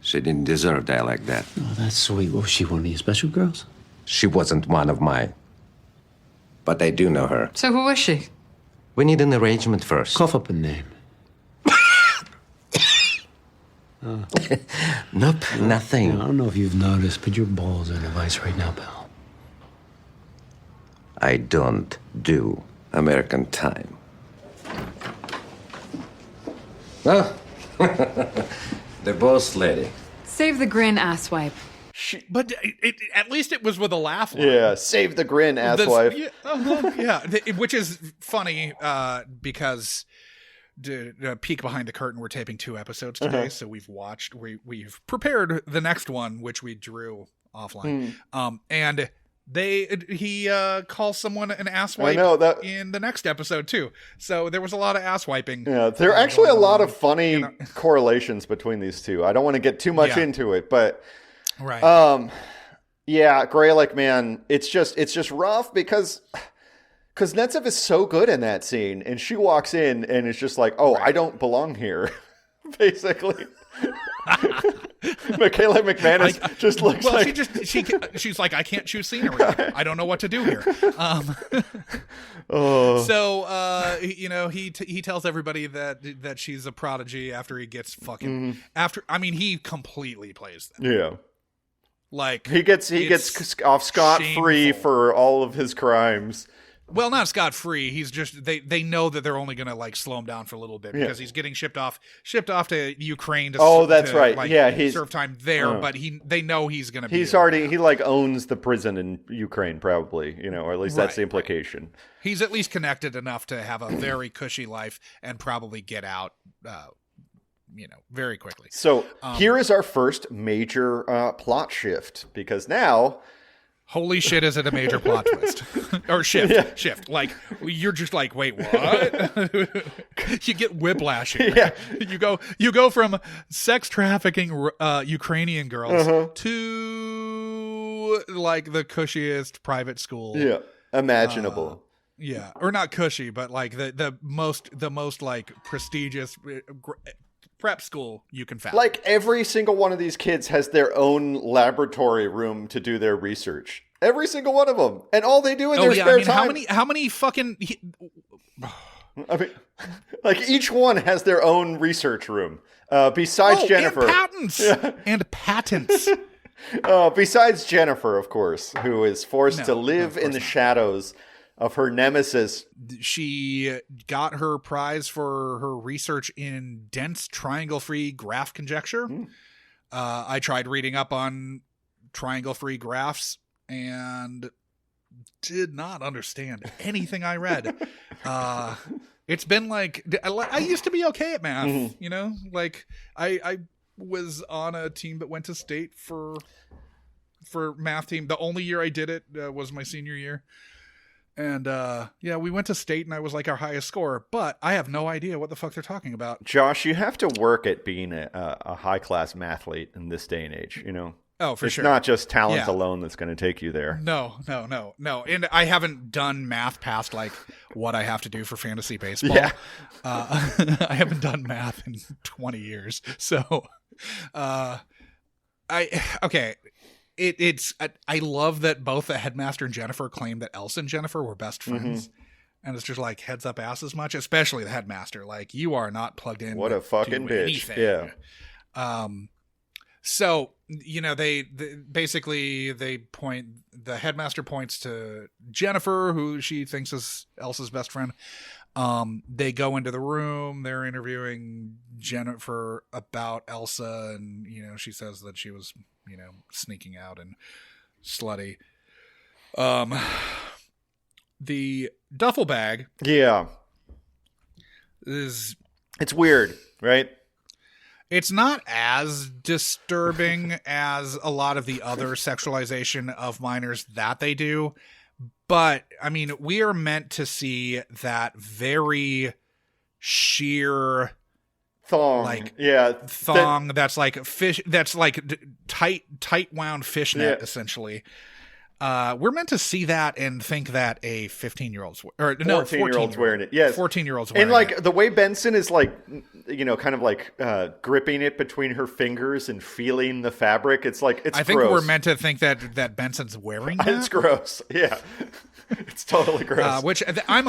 She didn't deserve that like that. Oh, that's sweet. Was she one of your special girls? She wasn't one of mine. But I do know her. So who is she? We need an arrangement first. Cough up a name. Nope, nothing. I don't know if you've noticed, but your balls are in a vice right now, pal. I don't do American time. Oh, the boss lady. Save the grin, asswipe. But at least it was with a laugh line. Yeah, save the grin, asswipe. Which is funny because peek behind the curtain, we're taping 2 episodes today, so we've prepared the next one, which we drew offline. And he calls someone an asswipe in the next episode too. So there was a lot of asswiping. Yeah, there are actually a lot of funny correlations between these two. I don't want to get too much into it, but right. Yeah, Graylick, man, it's just rough because Kuznetsov is so good in that scene, and she walks in and it's just like, oh, I don't belong here, basically. Michaela McManus just looks like she's like, I can't choose scenery. I don't know what to do here. So he tells everybody that she's a prodigy after he gets fucking he completely plays them. Yeah. Like he gets off scot-free for all of his crimes. Well, not scot-free. He's just they know that they're only going to like slow him down for a little bit because he's getting shipped off to Ukraine to that's right. He's serve time there, but they know he's going to be he like owns the prison in Ukraine probably, or at least that's the implication. He's at least connected enough to have a very cushy life and probably get out very quickly. So, here is our first major plot shift because now holy shit, is it a major plot twist? Or shift. Shift. Like, you're just like, wait, what? You get whiplash here. Yeah. You go from sex trafficking Ukrainian girls to, like, the cushiest private school. Yeah, imaginable. Or not cushy, but, like, the most, like, prestigious prep school you can find. Like every single one of these kids has their own laboratory room to do their research. Every single one of them, and all they do in their spare time. How many fucking? Like each one has their own research room. Besides Jennifer, and patents. Besides Jennifer, of course, who is forced to live in the shadows of her nemesis. She got her prize for her research in dense triangle-free graph conjecture. I tried reading up on triangle-free graphs and did not understand anything I read. It's been like, I used to be okay at math, you know? Like, I was on a team that went to state for math team. The only year I did it was my senior year. And we went to state and I was like our highest score, but I have no idea what the fuck they're talking about. Josh, you have to work at being a high-class mathlete in this day and age, you know? Oh, for it's sure. It's not just talent alone that's going to take you there. No. And I haven't done math past like what I have to do for fantasy baseball. Yeah. I haven't done math in 20 years. So, I love that both the headmaster and Jennifer claimed that Elsa and Jennifer were best friends. And it's just like heads up ass as much, especially the headmaster. Like, you are not plugged in. What a fucking bitch. Anything. Yeah. So, you know, the headmaster points to Jennifer, who she thinks is Elsa's best friend. They go into the room, they're interviewing Jennifer about Elsa, and, you know, she says that she was, you know, sneaking out and slutty. The duffel bag. Yeah. It's weird, right? It's not as disturbing as a lot of the other sexualization of minors that they do. But, I mean, we are meant to see that very sheer thong. Thong that's like fish, that's like tight wound fishnet, essentially. We're meant to see that and think that a 14-yearold's wearing it. Yes. 14-year-old's wearing it. And like it. the way Benson is like, you know, kind of like gripping it between her fingers and feeling the fabric. It's like, it's I think gross. we're meant to think that Benson's wearing that. It's gross. Yeah. It's totally gross. Which I'm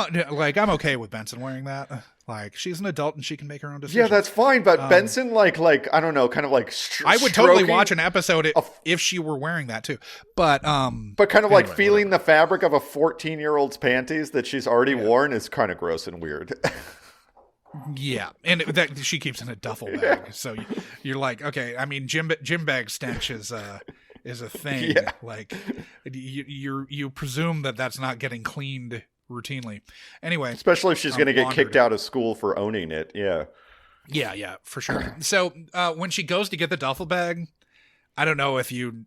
okay with Benson wearing that. Like, she's an adult and she can make her own decisions. Yeah, that's fine. But Benson, like I don't know, kind of like I would totally watch an episode if she were wearing that too. But kind of anyway, like feeling the fabric of a 14-year-old's panties that she's already worn is kind of gross and weird. Yeah, and that she keeps in a duffel bag. So you're like, okay, I mean, gym bag stench is a thing. Yeah. Like, you presume that that's not getting cleaned routinely. Anyway, especially if she's going to get kicked out of school for owning it. Yeah, for sure. So when she goes to get the duffel bag, I don't know if you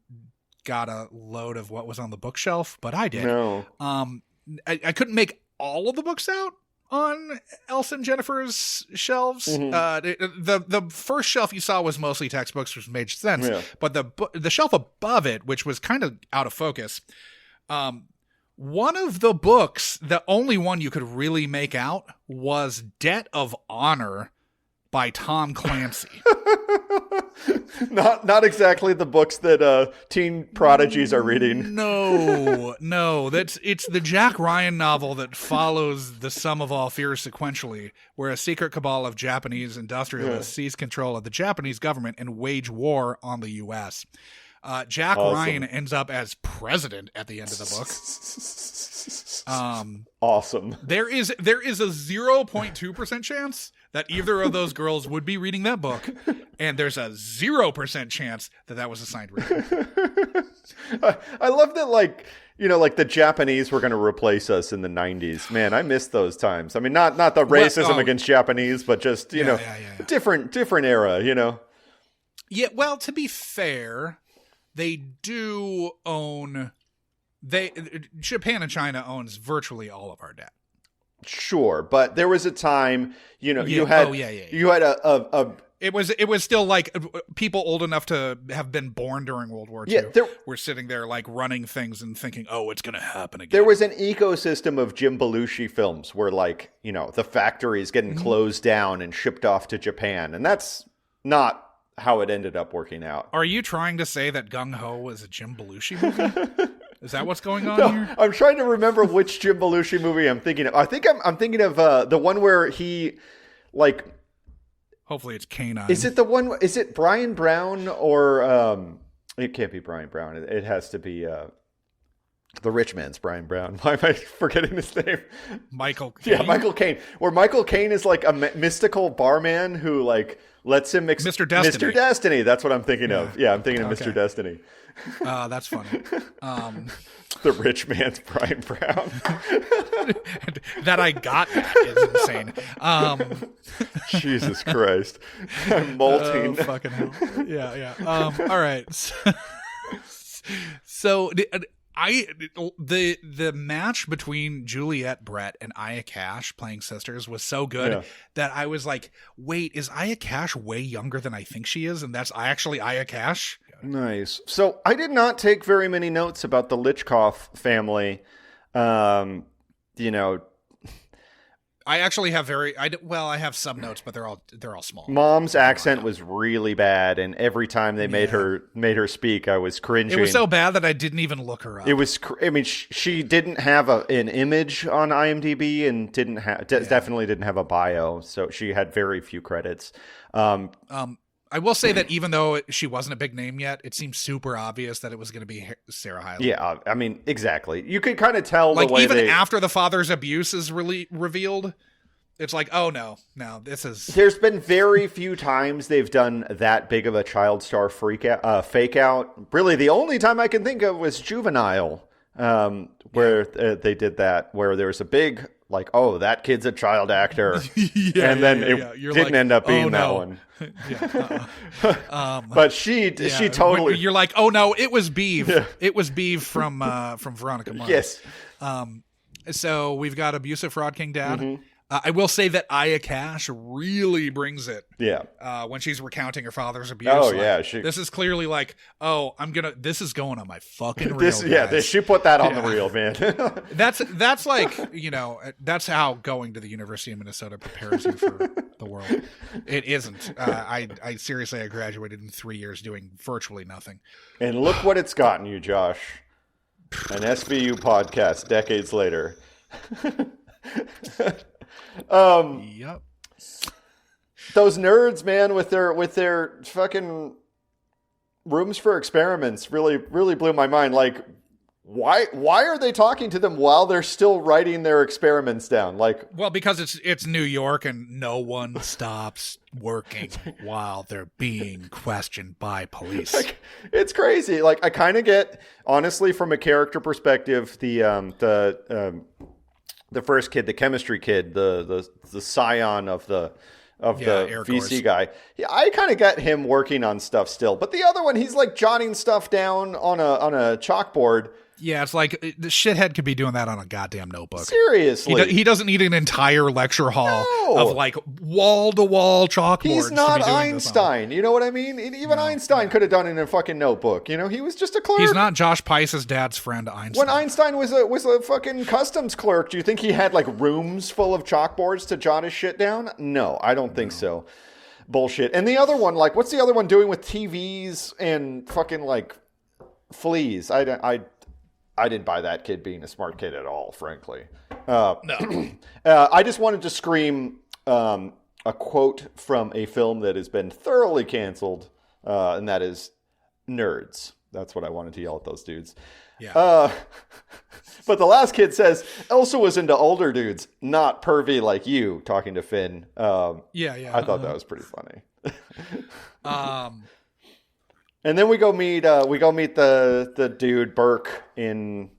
got a load of what was on the bookshelf, but I did. No. I couldn't make all of the books out on Elsa and Jennifer's shelves. The first shelf you saw was mostly textbooks, which made sense. Yeah. But the shelf above it, which was kind of out of focus, one of the books, the only one you could really make out, was Debt of Honor by Tom Clancy. Not exactly the books that teen prodigies are reading. No, it's the Jack Ryan novel that follows The Sum of All Fears sequentially, where a secret cabal of Japanese industrialists seize control of the Japanese government and wage war on the U.S. Jack Ryan ends up as president at the end of the book. Awesome. There is a 0.2% chance that either of those girls would be reading that book, and there's a 0% chance that was assigned reading. I love that, like the Japanese were going to replace us in the 90s. Man, I miss those times. I mean, not the racism against Japanese, but just, different era, Yeah, well, to be fair, they do own... Japan and China owns virtually all of our debt. Sure, but there was a time, you had a it was still like people old enough to have been born during World War II were sitting there like running things and thinking, oh, it's going to happen again. There was an ecosystem of Jim Belushi films where the factories getting closed down and shipped off to Japan. And that's not how it ended up working out. Are you trying to say that Gung Ho was a Jim Belushi movie? Is that what's going on here? I'm trying to remember which Jim Belushi movie I'm thinking of. I think I'm thinking of the one where he, hopefully it's Canine. Is it the one? Is it Bryan Brown or? It can't be Bryan Brown. It has to be. The rich man's Bryan Brown. Why am I forgetting his name? Michael Caine. Yeah, Michael Caine. Where Michael Caine is like a mystical barman who like lets him Mr. Destiny. Mr. Destiny. That's what I'm thinking of. Yeah, I'm thinking of Mr. Destiny. That's funny. The rich man's Bryan Brown. That I got is insane. Jesus Christ. I'm molting. Fucking hell. Yeah. All right. So the match between Juliette Brett and Aya Cash playing sisters was so good that I was like, wait, is Aya Cash way younger than I think she is? And that's actually Aya Cash? Nice. So I did not take very many notes about the Lichkov family. I actually have I have some notes, but they're all small. Mom's accent was really bad, and every time they made her speak, I was cringing. It was so bad that I didn't even look her up. It was. She didn't have an image on IMDb, and definitely didn't have a bio. So she had very few credits. I will say that even though she wasn't a big name yet, it seemed super obvious that it was going to be Sarah Hyland. Yeah, I mean, exactly. You could kind of tell like the way even after the father's abuse is revealed, it's like, oh no, this is. There's been very few times they've done that big of a child star fake out. Really, the only time I can think of was Juvenile, where they did that, where there was a big like, oh, that kid's a child actor, and then it didn't end up being that one. But she totally. You're like, oh no, it was Beeve. Yeah. It was Beeve from Veronica Mars. Yes. So we've got abusive fraud king dad. Mm-hmm. I will say that Aya Cash really brings it. Yeah. When she's recounting her father's abuse. Oh, like, yeah. This is clearly like, this is going on my fucking reel. She put that on the reel, man. That's like, that's how going to the University of Minnesota prepares you for the world. It isn't. I seriously, I graduated in 3 years doing virtually nothing. And look what it's gotten you, Josh. An SVU podcast decades later. Yep. Those nerds, man, with their fucking rooms for experiments really blew my mind. Like, why are they talking to them while they're still writing their experiments down? Like, well, because it's New York and no one stops working while they're being questioned by police. Like, it's crazy. Like, I kind of get, honestly, from a character perspective, the first kid, the chemistry kid, the scion of the VC guy. Yeah, I kind of get him working on stuff still. But the other one, he's like jotting stuff down on a chalkboard. Yeah, it's like the shithead could be doing that on a goddamn notebook. Seriously. He doesn't need an entire lecture hall of like wall-to-wall chalkboards. He's not Einstein. You know what I mean? Even Einstein could have done it in a fucking notebook. He was just a clerk. He's not Josh Pice's dad's friend, Einstein. When Einstein was a fucking customs clerk, do you think he had like rooms full of chalkboards to jot his shit down? No, I don't think so. Bullshit. And the other one, like, what's the other one doing with TVs and fucking like fleas? I didn't buy that kid being a smart kid at all, frankly. No. I just wanted to scream a quote from a film that has been thoroughly canceled, and that is Nerds. That's what I wanted to yell at those dudes. Yeah. But the last kid says, Elsa was into older dudes, not pervy like you, talking to Finn. Yeah. I thought that was pretty funny. And then we go meet the dude Burke in.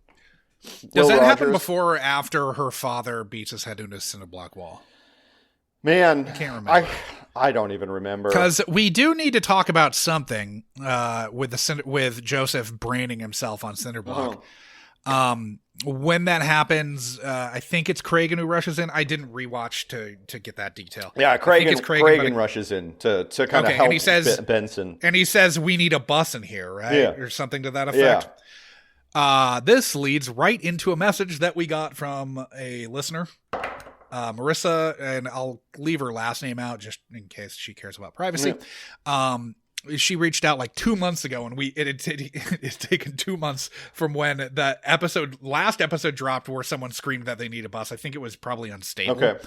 Does that happen before or after her father beats his head into a cinder block wall? Man, I can't remember. I don't even remember. Because we do need to talk about something with Joseph braining himself on cinder block. When that happens, I think it's Cragen who rushes in. I didn't rewatch to get that detail. Yeah, Cragen rushes in to kind of help and he says, Benson. And he says, we need a bus in here, right? Yeah. Or something to that effect. Yeah. This leads right into a message that we got from a listener, Marissa, and I'll leave her last name out just in case she cares about privacy. She reached out like 2 months ago, and it's taken 2 months from when the last episode dropped where someone screamed that they need a bus. I think it was probably unstable. Okay.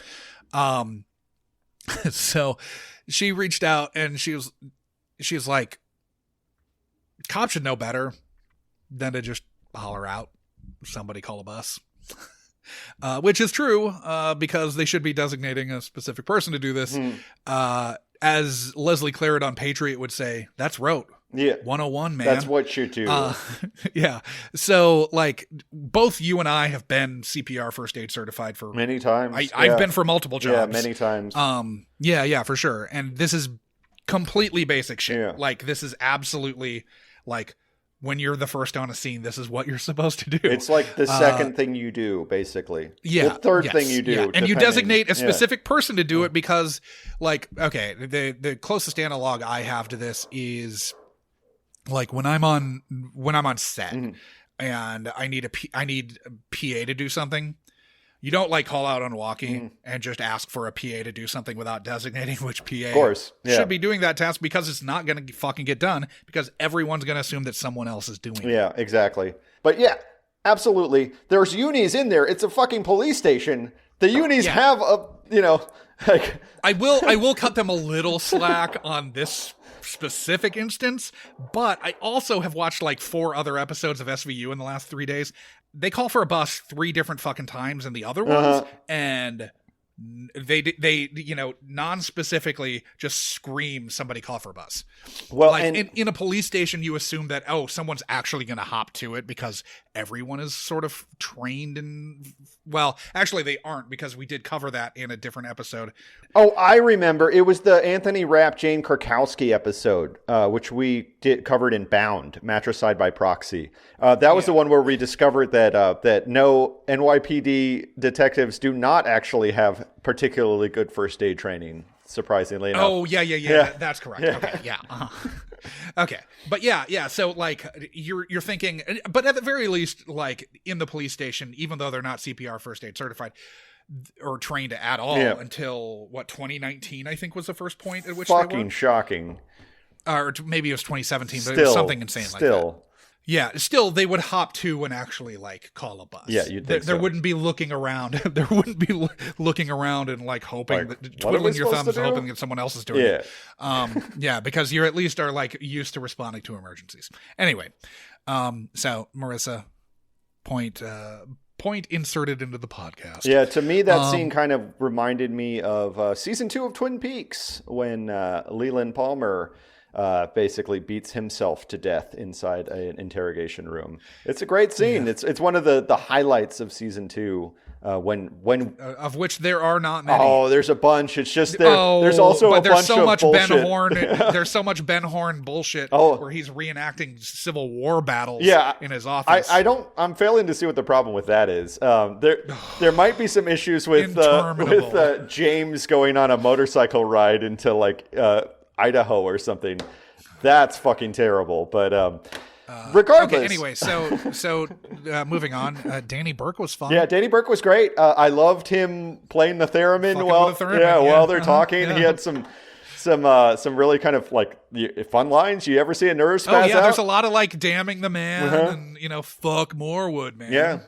So she reached out and she was like, cops should know better than to just holler out somebody call a bus. Which is true, because they should be designating a specific person to do this. As Leslie Claret on Patriot would say, that's rote. Yeah. 101, man. That's what you do. Yeah. So, like, both you and I have been CPR first aid certified for many times. I've been for multiple jobs. Yeah, many times. Yeah, for sure. And this is completely basic shit. Yeah. Like, this is absolutely, like, when you're the first on a scene, this is what you're supposed to do. It's like the second thing you do, basically. Yeah. The third thing you do. Yeah. And you depending. designate a specific person to do it because, like, okay, the closest analog I have to this is, like, when I'm on set and I need a PA to do something. You don't, like, call out on walkie and just ask for a PA to do something without designating which PA of course. Yeah. should be doing that task, because it's not going to fucking get done, because everyone's going to assume that someone else is doing it. Yeah, exactly. But yeah, absolutely. There's unis in there. It's a fucking police station. The unis have a, like... I will cut them a little slack on this specific instance, but I also have watched like 4 other episodes of SVU in the last 3 days. They call for a bus 3 different fucking times in the other ones, and they non-specifically just scream, somebody call for a bus. Well, like, and in a police station, you assume that, someone's actually going to hop to it because everyone is sort of trained in, well, actually they aren't, because we did cover that in a different episode. Oh, I remember. It was the Anthony Rapp, Jane Krakowski episode, which we covered in Bound, Matricide by Proxy. That was the one where we discovered that no NYPD detectives do not actually have particularly good first aid training, surprisingly enough. Oh, yeah. That's correct. Yeah. Okay, yeah. Okay. But yeah. So, like, you're thinking, but at the very least, like, in the police station, even though they're not CPR first aid certified or trained at all until, 2019, I think was the first point at which they were. Fucking shocking. Or maybe it was 2017, but it was something insane like that. Yeah, still, they would hop to and actually, like, call a bus. Yeah, you'd think there wouldn't be looking around. There wouldn't be looking around and, like, hoping, twiddling your thumbs, hoping that someone else is doing it. Yeah, because you at least are, like, used to responding to emergencies. Anyway, so, Marissa, point inserted into the podcast. Yeah, to me, that scene kind of reminded me of season 2 of Twin Peaks, when Leland Palmer basically beats himself to death inside an interrogation room. It's a great scene. Yeah. It's one of the highlights of season 2. When of which there are not many. Oh, there's a bunch. It's just there's also a bunch of bullshit. Ben Horn. There's so much Ben Horn bullshit where he's reenacting Civil War battles in his office. I'm failing to see what the problem with that is. There might be some issues with James going on a motorcycle ride into like Idaho or something. That's fucking terrible. But regardless. Okay, anyway, so moving on. Danny Burke was fun. Yeah, Danny Burke was great. I loved him playing the theremin while they're talking. Yeah. He had some really kind of like fun lines. You ever see a nurse spaz out? There's a lot of like damning the man and fuck Morewood, man. Yeah.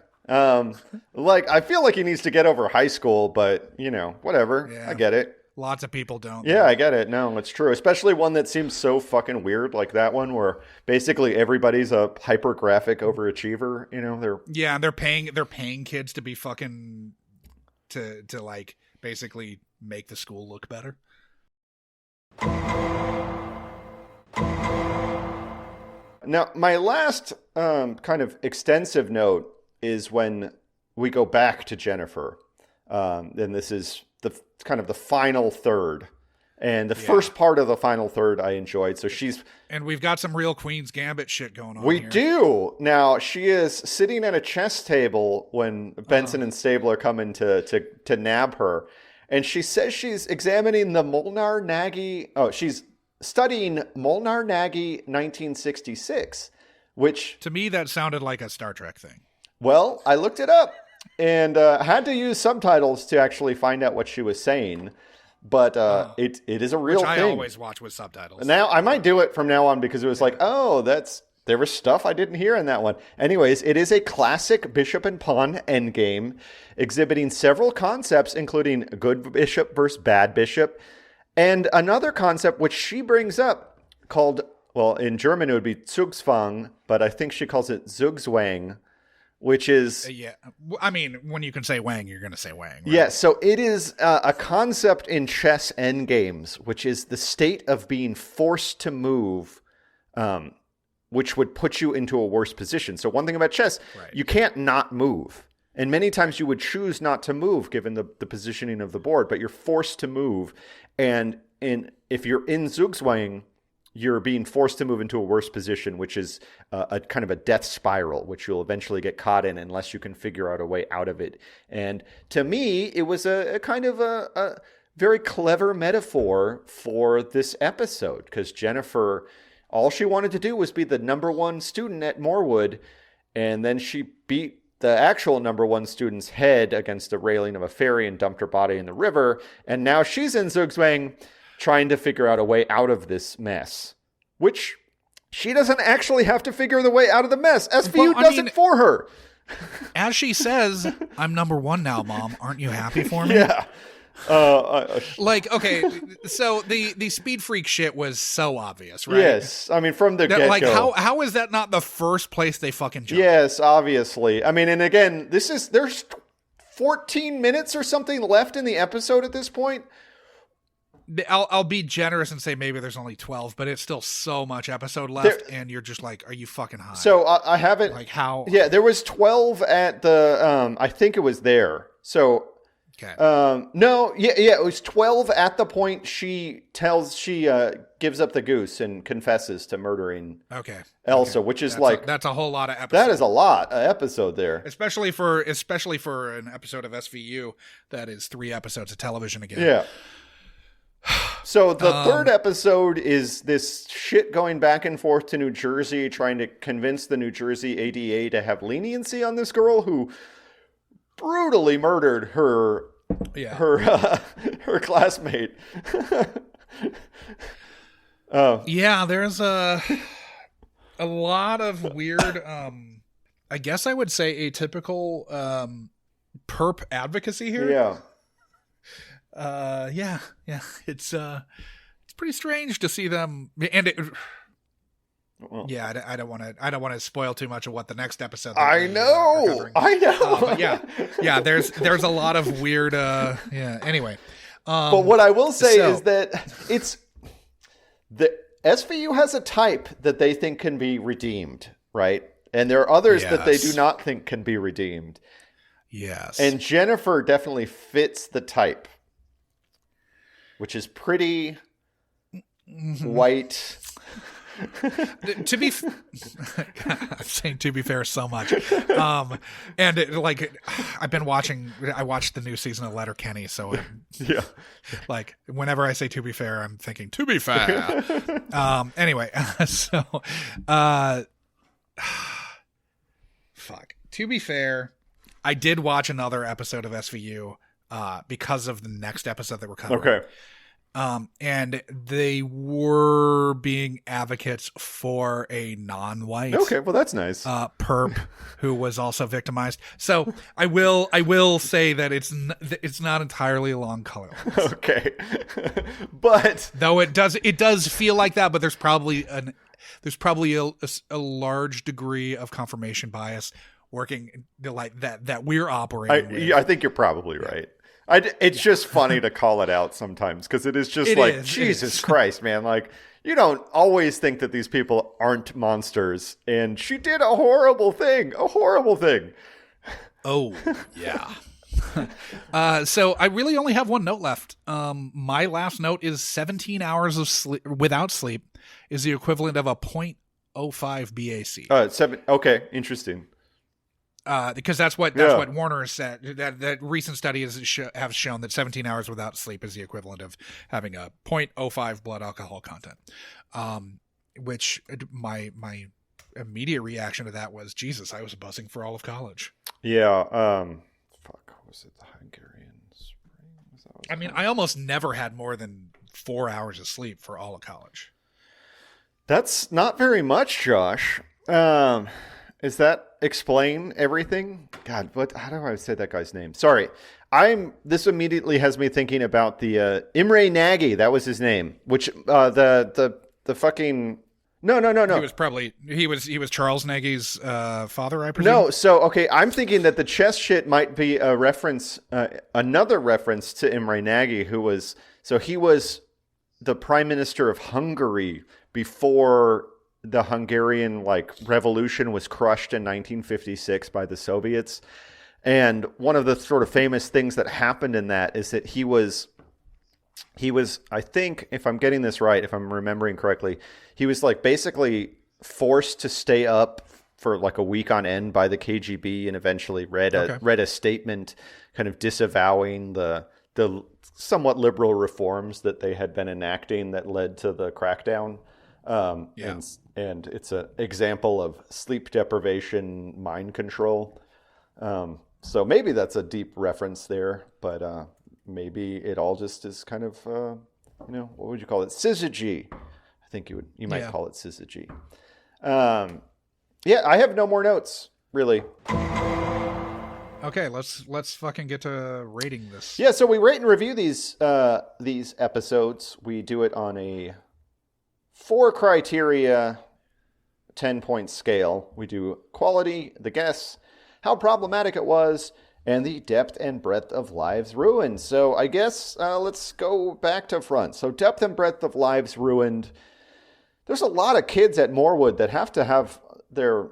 Like I feel like he needs to get over high school, but whatever. Yeah. I get it. Lots of people don't. Yeah, I get it. No, it's true. Especially one that seems so fucking weird, like that one, where basically everybody's a hyper-graphic overachiever. And they're paying kids to be fucking to like basically make the school look better. Now, my last kind of extensive note is when we go back to Jennifer, and this is kind of the final third, and the first part of the final third I enjoyed. So and we've got some real Queen's Gambit shit going on. We do. Now she is sitting at a chess table when Benson and Stabler come in to nab her, and she says she's examining the Molnar Nagy. Oh, she's studying Molnar Nagy 1966, which to me that sounded like a Star Trek thing. Well, I looked it up. And had to use subtitles to actually find out what she was saying. But it is a real thing. I always watch with subtitles. Now, I might do it from now on because it was like, there was stuff I didn't hear in that one. Anyways, it is a classic bishop and pawn endgame, exhibiting several concepts, including good bishop versus bad bishop. And another concept which she brings up called, well, in German it would be Zugzwang, but I think she calls it Zugzwang, which is Yeah. I mean, when you can say Wang, you're going to say Wang. Right? yeah. So it is a concept in chess endgames, which is the state of being forced to move, which would put you into a worse position. So one thing about chess, you can't not move. And many times you would choose not to move given the positioning of the board, but you're forced to move. And if you're in Zugzwang, you're being forced to move into a worse position, which is a kind of a death spiral, which you'll eventually get caught in unless you can figure out a way out of it. And to me, it was a kind of a very clever metaphor for this episode, because Jennifer, all she wanted to do was be the number one student at Morewood, and then she beat the actual number one student's head against the railing of a ferry and dumped her body in the river, and now she's in Zugzwang trying to figure out a way out of this mess, which she doesn't actually have to figure the way out of the mess. SVU does it for her. As she says, I'm number one now, Mom. Aren't you happy for me? Yeah. Like, okay, so the speed freak shit was so obvious, right? Yes. I mean, from the get-go. Like, how is that not the first place they fucking jump? Yes, obviously. I mean, and again, there's 14 minutes or something left in the episode at this point. I'll be generous and say maybe there's only 12, but it's still so much episode left, and you're just like, are you fucking high? So I haven't... Like, how... Yeah, there was 12 at the... I think it was there. So... Okay. No, yeah, it was 12 at the point she gives up the goose and confesses to murdering Elsa, which is that's a whole lot of episodes. That is a lot of episode there. Especially for an episode of SVU that is 3 episodes of television again. Yeah. So the third episode is this shit going back and forth to New Jersey, trying to convince the New Jersey ADA to have leniency on this girl who brutally murdered her classmate. Yeah, there's a lot of weird, I guess I would say atypical perp advocacy here. Yeah. Yeah. It's pretty strange to see them, and yeah, I don't want to spoil too much of what the next episode. I know. But yeah. There's a lot of weird. Yeah. Anyway, but what I will say is that the SVU has a type that they think can be redeemed, right? And there are others that they do not think can be redeemed. Yes. And Jennifer definitely fits the type, which is pretty white. To be I'm saying to be fair so much, and I watched the new season of Letterkenny, so yeah, like whenever I say to be fair, I'm thinking to be fair. Anyway, so fuck, to be fair, I did watch another episode of SVU because of the next episode that we're covering. Okay. And they were being advocates for a non-white. Okay, well that's nice. Perp who was also victimized. So I will say that it's not entirely along color lines. Okay, but though it does feel like that. But there's probably a large degree of confirmation bias working like that we're operating with. I think you're probably right. It's just funny to call it out sometimes because it is just Jesus Christ, man. Like, you don't always think that these people aren't monsters. And she did a horrible thing. Oh, yeah. So I really only have one note left. My last note is 17 hours of sleep without sleep is the equivalent of a 0.05 BAC. Okay, interesting. Because that's what Warner has said. That recent studies have shown that 17 hours without sleep is the equivalent of having a 0.05 blood alcohol content. Which my immediate reaction to that was, Jesus, I was buzzing for all of college. Yeah. Was it the Hungarian Spring? I mean, I almost never had more than 4 hours of sleep for all of college. That's not very much, Josh. Does that explain everything? God, how do I say that guy's name? Sorry. This immediately has me thinking about the Imre Nagy, that was his name, which the fucking No. He was Charles Nagy's father, I presume. No, so okay, I'm thinking that the chest shit might be a reference, another reference to Imre Nagy, he was the prime minister of Hungary before the Hungarian revolution was crushed in 1956 by the Soviets. And one of the sort of famous things that happened in that is that he was, I think, if I'm getting this right, if I'm remembering correctly, he was basically forced to stay up for a week on end by the KGB, and eventually read a statement kind of disavowing the somewhat liberal reforms that they had been enacting that led to the crackdown. And it's an example of sleep deprivation, mind control. So maybe that's a deep reference there, but maybe it all just is kind of, what would you call it? Syzygy. I think you might call it syzygy. I have no more notes, really. Okay, let's fucking get to rating this. Yeah, so we rate and review these episodes. We do it on a 4 criteria, 10-point scale. We do quality, the guests, how problematic it was, and the depth and breadth of lives ruined. So I guess let's go back to front. So depth and breadth of lives ruined. There's a lot of kids at Morewood that have to have their,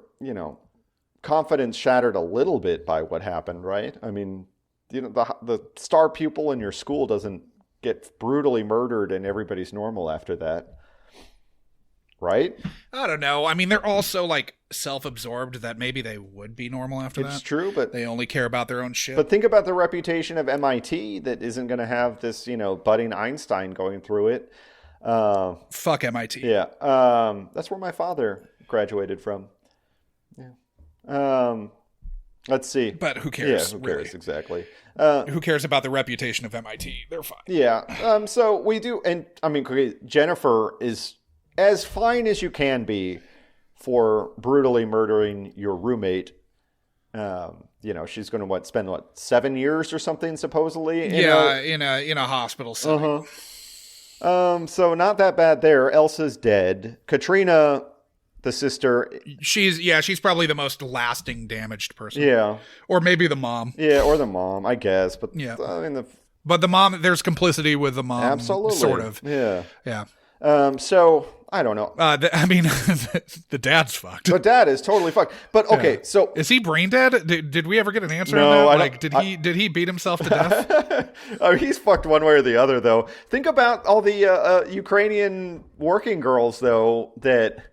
confidence shattered a little bit by what happened, right? I mean, the star pupil in your school doesn't get brutally murdered and everybody's normal after that. Right? I don't know. I mean, they're all so self-absorbed that maybe they would be normal after that. It's true, but they only care about their own shit. But think about the reputation of MIT that isn't going to have this, budding Einstein going through it. Fuck MIT. Yeah. That's where my father graduated from. Yeah. Let's see. But who cares? Yeah, who cares, really? Exactly. Who cares about the reputation of MIT? They're fine. Yeah. So we do, and I mean, Jennifer is as fine as you can be for brutally murdering your roommate. She's going to spend 7 years or something supposedly. In a hospital setting. So not that bad there. Elsa's dead. Katrina, the sister, she's probably the most lasting damaged person. Yeah. Or maybe the mom. Yeah, or the mom, I guess. But yeah. I mean but the mom, there's complicity with the mom. Absolutely. Sort of. Yeah. Yeah. So I don't know. The dad's fucked. The dad is totally fucked. But okay, so is he brain dead? Did we ever get an answer no, on that? Did he beat himself to death? He's fucked one way or the other, though. Think about all the Ukrainian working girls, though, that.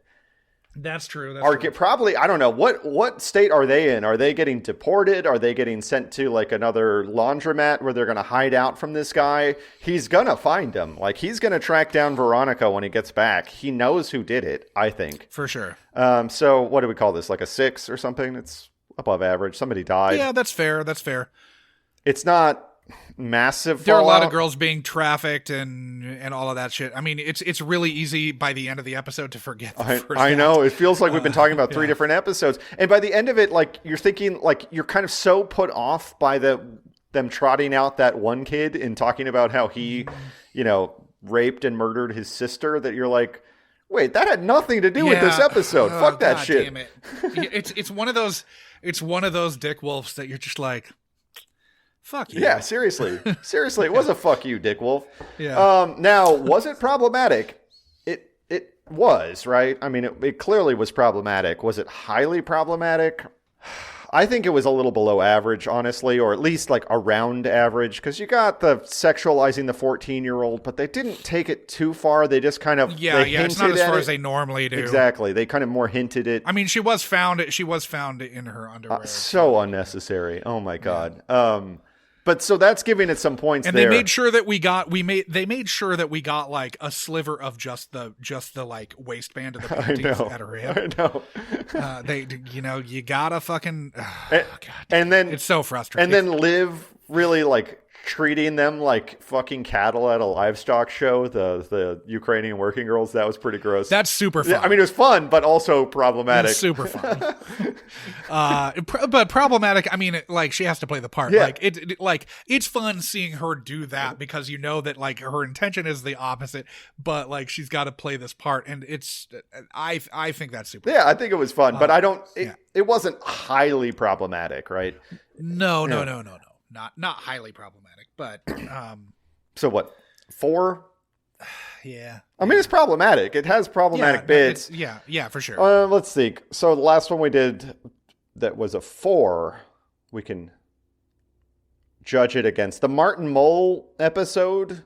That's true. Probably, I don't know, what state are they in? Are they getting deported? Are they getting sent to another laundromat where they're going to hide out from this guy? He's going to find them. He's going to track down Veronica when he gets back. He knows who did it, I think. For sure. So what do we call this? A 6 or something? It's above average. Somebody died. Yeah, that's fair. It's not massive. There are a lot of girls being trafficked and all of that shit. I mean, it's really easy by the end of the episode to forget. I know. It feels like we've been talking about 3 different episodes, and by the end of it, you're thinking you're kind of so put off by them trotting out that one kid and talking about how he, raped and murdered his sister that you're like, wait, that had nothing to do with this episode. Fuck that God shit. Damn it. It's one of those dick wolves that you're just like, fuck you. Yeah, seriously. Seriously, it was a fuck you, Dick Wolf. Yeah. Now, was it problematic? It was, right? I mean, it clearly was problematic. Was it highly problematic? I think it was a little below average, honestly, or at least around average, because you got the sexualizing the 14-year-old, but they didn't take it too far. They just kind of it's not as far as they normally do. Exactly. They kind of more hinted it. I mean, she was found in her underwear. So unnecessary. Oh my God. Yeah. But so that's giving it some points, and there. they made sure that we got a sliver of just the waistband of the panties at her hip. I know. You gotta fucking. And then it's so frustrating. And then Liv really treating them like fucking cattle at a livestock show, the Ukrainian working girls, that was pretty gross. That's super fun. Yeah, I mean, it was fun, but also problematic. It's super fun. But problematic, I mean, like, she has to play the part. Yeah. Like, it's fun seeing her do that because you know that, like, her intention is the opposite, but, like, she's got to play this part, and it's, I think that's super Yeah, fun. I think it was fun, but I don't, it wasn't highly problematic, right? No. Not highly problematic, but So what? 4? yeah. I mean, it's problematic. It has problematic bits. Yeah, for sure. Let's see. So the last one we did that was a 4. We can judge it against the Martin Mull episode,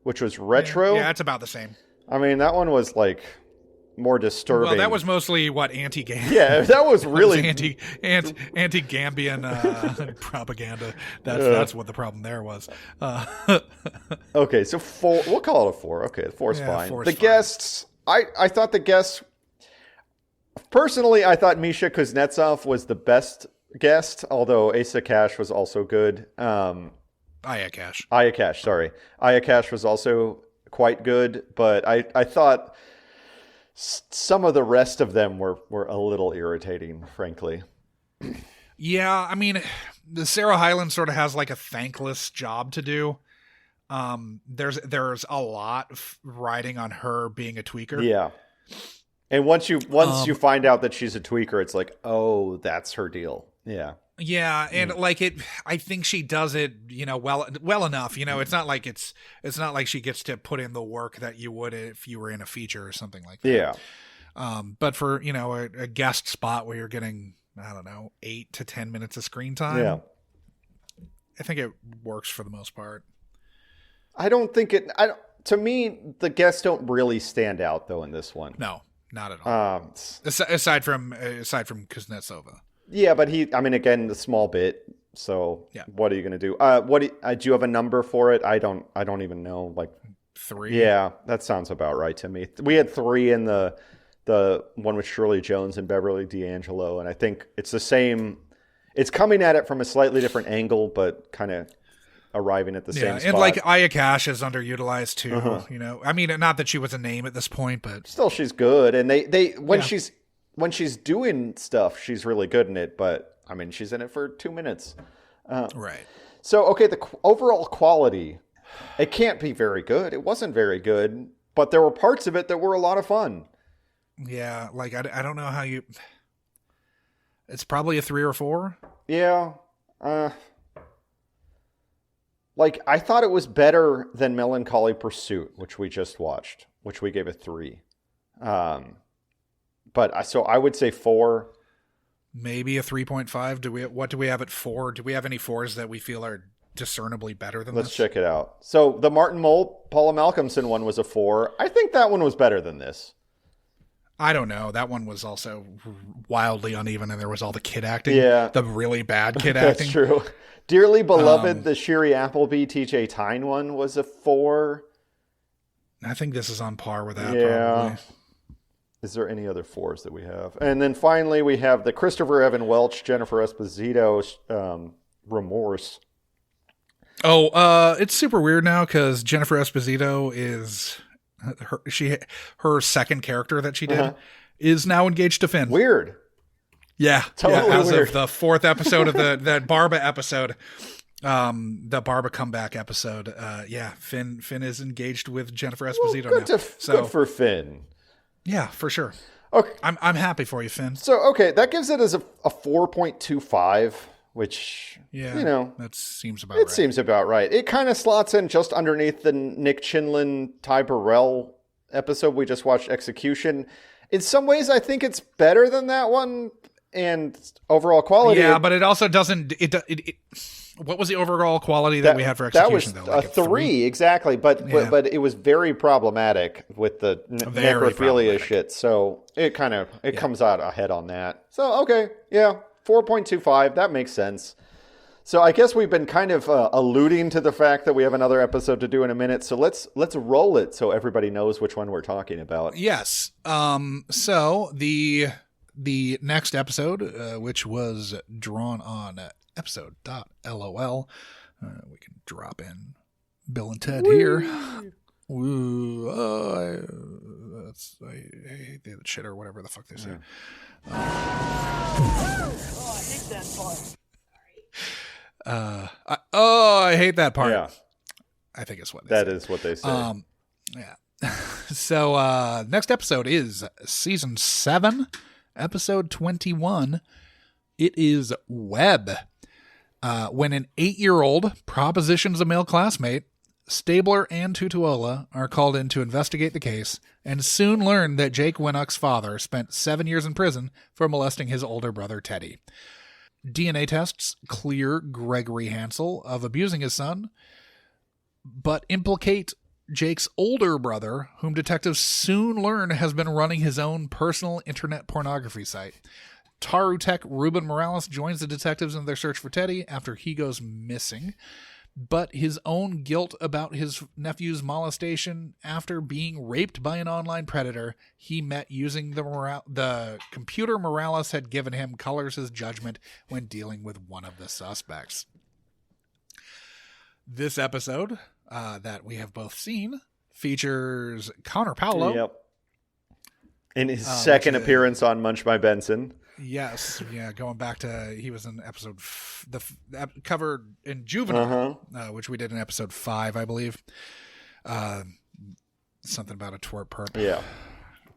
which was retro. Yeah, it's about the same. I mean, that one was like more disturbing. Well, that was mostly anti-Gambian. Yeah, that was really anti-Gambian propaganda. That's what the problem there was. Okay, so 4. We'll call it a 4. Okay, 4's fine. 4's The fine. guests. I thought the guests. Personally, I thought Misha Kuznetsov was the best guest, although Asa Cash was also good. Aya Cash. Sorry. Aya Cash was also quite good, but I thought some of the rest of them were a little irritating, frankly. Yeah, I mean, the Sarah Hyland sort of has like a thankless job to do. There's a lot riding on her being a tweaker. Yeah. And once you find out that she's a tweaker, it's like, oh, that's her deal. Yeah. Yeah, and like I think she does it, well enough. It's not like she gets to put in the work that you would if you were in a feature or something like that. Yeah. But for a guest spot where you're getting, I don't know, 8 to 10 minutes of screen time. Yeah. I think it works for the most part. I don't think it. To me, the guests don't really stand out though in this one. No, not at all. Aside from Kuznetsova. Yeah, but again, the small bit. So yeah. What are you going to do? Do you have a number for it? I don't even know. Like 3. Yeah, that sounds about right to me. We had 3 in the one with Shirley Jones and Beverly D'Angelo, and I think it's the same. It's coming at it from a slightly different angle, but kind of arriving at the same spot. And like Aya Cash is underutilized too. I mean, not that she was a name at this point, but still she's good. And they when she's doing stuff, she's really good in it. But I mean, she's in it for 2 minutes. Right. So okay, the overall quality, it can't be very good. It wasn't very good, but there were parts of it that were a lot of fun. Yeah, like I don't know how you. It's probably a 3 or 4. Yeah. Like, I thought it was better than Melancholy Pursuit, which we just watched, which we gave a 3. So I would say 4. Maybe a 3.5. What do we have at 4? Do we have any 4s that we feel are discernibly better than Let's this? check it out. So the Martin Mull, Paula Malcolmson one was a 4. I think that one was better than this. I don't know. That one was also wildly uneven, and there was all the kid acting. Yeah. The really bad kid That's acting. true. Dearly Beloved, the Shiri Appleby, TJ Tyne one was a 4. I think this is on par with that, Yeah. probably. Is there any other 4s that we have? And then finally, we have the Christopher Evan Welch, Jennifer Esposito, Remorse. Oh, it's super weird now because Jennifer Esposito is her second character that she did is now engaged to Finn. Weird. Yeah, totally as weird. of the 4th episode of that Barba episode, the Barba comeback episode. Finn is engaged with Jennifer Esposito now. Good for Finn. Yeah, for sure. Okay, I'm happy for you, Finn. So okay, that gives it as a 4.25, which that seems about right. It seems about right. It kind of slots in just underneath the Nick Chinlin, Ty Burrell episode we just watched, Execution. In some ways, I think it's better than that one. And overall quality. Yeah, but it also doesn't. What was the overall quality that we had for Execution? That was though? Like a 3, exactly. But it was very problematic with the necrophilia shit. So it comes out ahead on that. So okay, yeah, 4.25. That makes sense. So I guess we've been kind of alluding to the fact that we have another episode to do in a minute. So let's roll it so everybody knows which one we're talking about. Yes. So the next episode, which was drawn on episode.lol, We can drop in Bill and Ted here. Woo. I hate that shit or whatever the fuck they say. I hate that part. I hate that part. Yeah. I think it's what they That say. is what they say. Yeah. So next episode is season 7, episode 21. It is Web. When an 8-year-old propositions a male classmate, Stabler and Tutuola are called in to investigate the case and soon learn that Jake Winnock's father spent 7 years in prison for molesting his older brother Teddy. DNA tests clear Gregory Hansel of abusing his son, but implicate Jake's older brother, whom detectives soon learn has been running his own personal internet pornography site. Taru Tech Ruben Morales joins the detectives in their search for Teddy after he goes missing, but his own guilt about his nephew's molestation after being raped by an online predator he met using the computer Morales had given him colors his judgment when dealing with one of the suspects. This episode that we have both seen features Connor Paolo. Yep. In his second appearance on Munch by Benson. Yes, yeah, going back to, he was in episode, covered in Juvenile, which we did in episode 5, I believe. Something about a twerp perp. Yeah.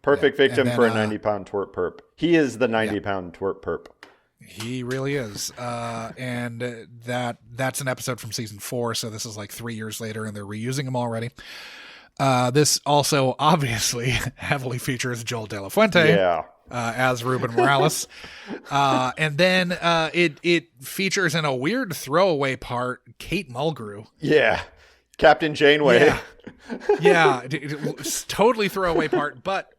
Perfect victim for a 90-pound twerp perp. He is the 90-pound twerp perp. He really is. And that's an episode from season 4, so this is like 3 years later, and they're reusing him already. This also obviously heavily features Joel De La Fuente as Ruben Morales. And then it features in a weird throwaway part Kate Mulgrew. Yeah. Captain Janeway. Yeah. Totally throwaway part, but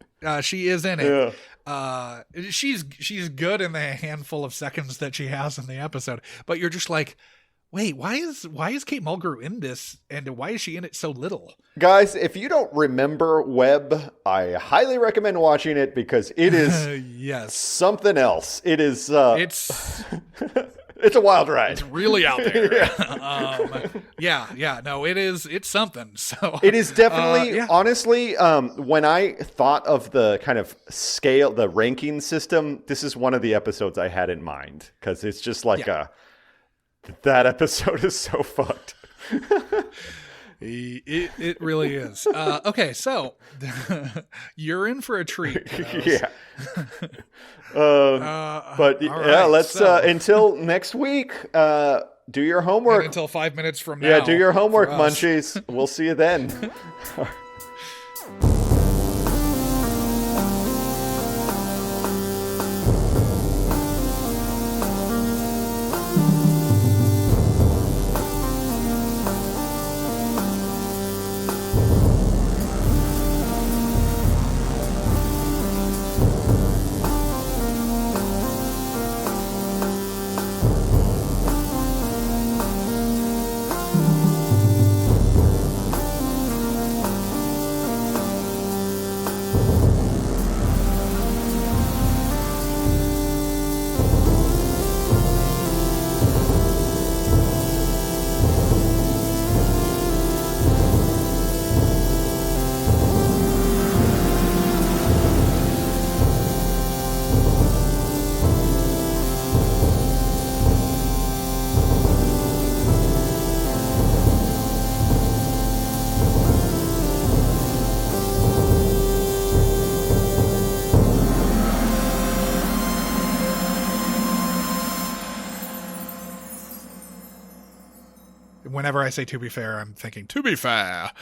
she is in it. Yeah. She's good in the handful of seconds that she has in the episode, but you're just like, wait, why is Kate Mulgrew in this, and why is she in it so little? Guys, if you don't remember Webb, I highly recommend watching it because it is something else. It is it's it's a wild ride. It's really out there. No, it's something. So it is definitely honestly, when I thought of the kind of scale, the ranking system, this is one of the episodes I had in mind because it's just like that episode is so fucked. It really is. Okay, so you're in for a treat. Yeah. Let's until next week. Do your homework. And until 5 minutes from now. Yeah, do your homework, Munchies. We'll see you then. Whenever I say to be fair, I'm thinking to be fair.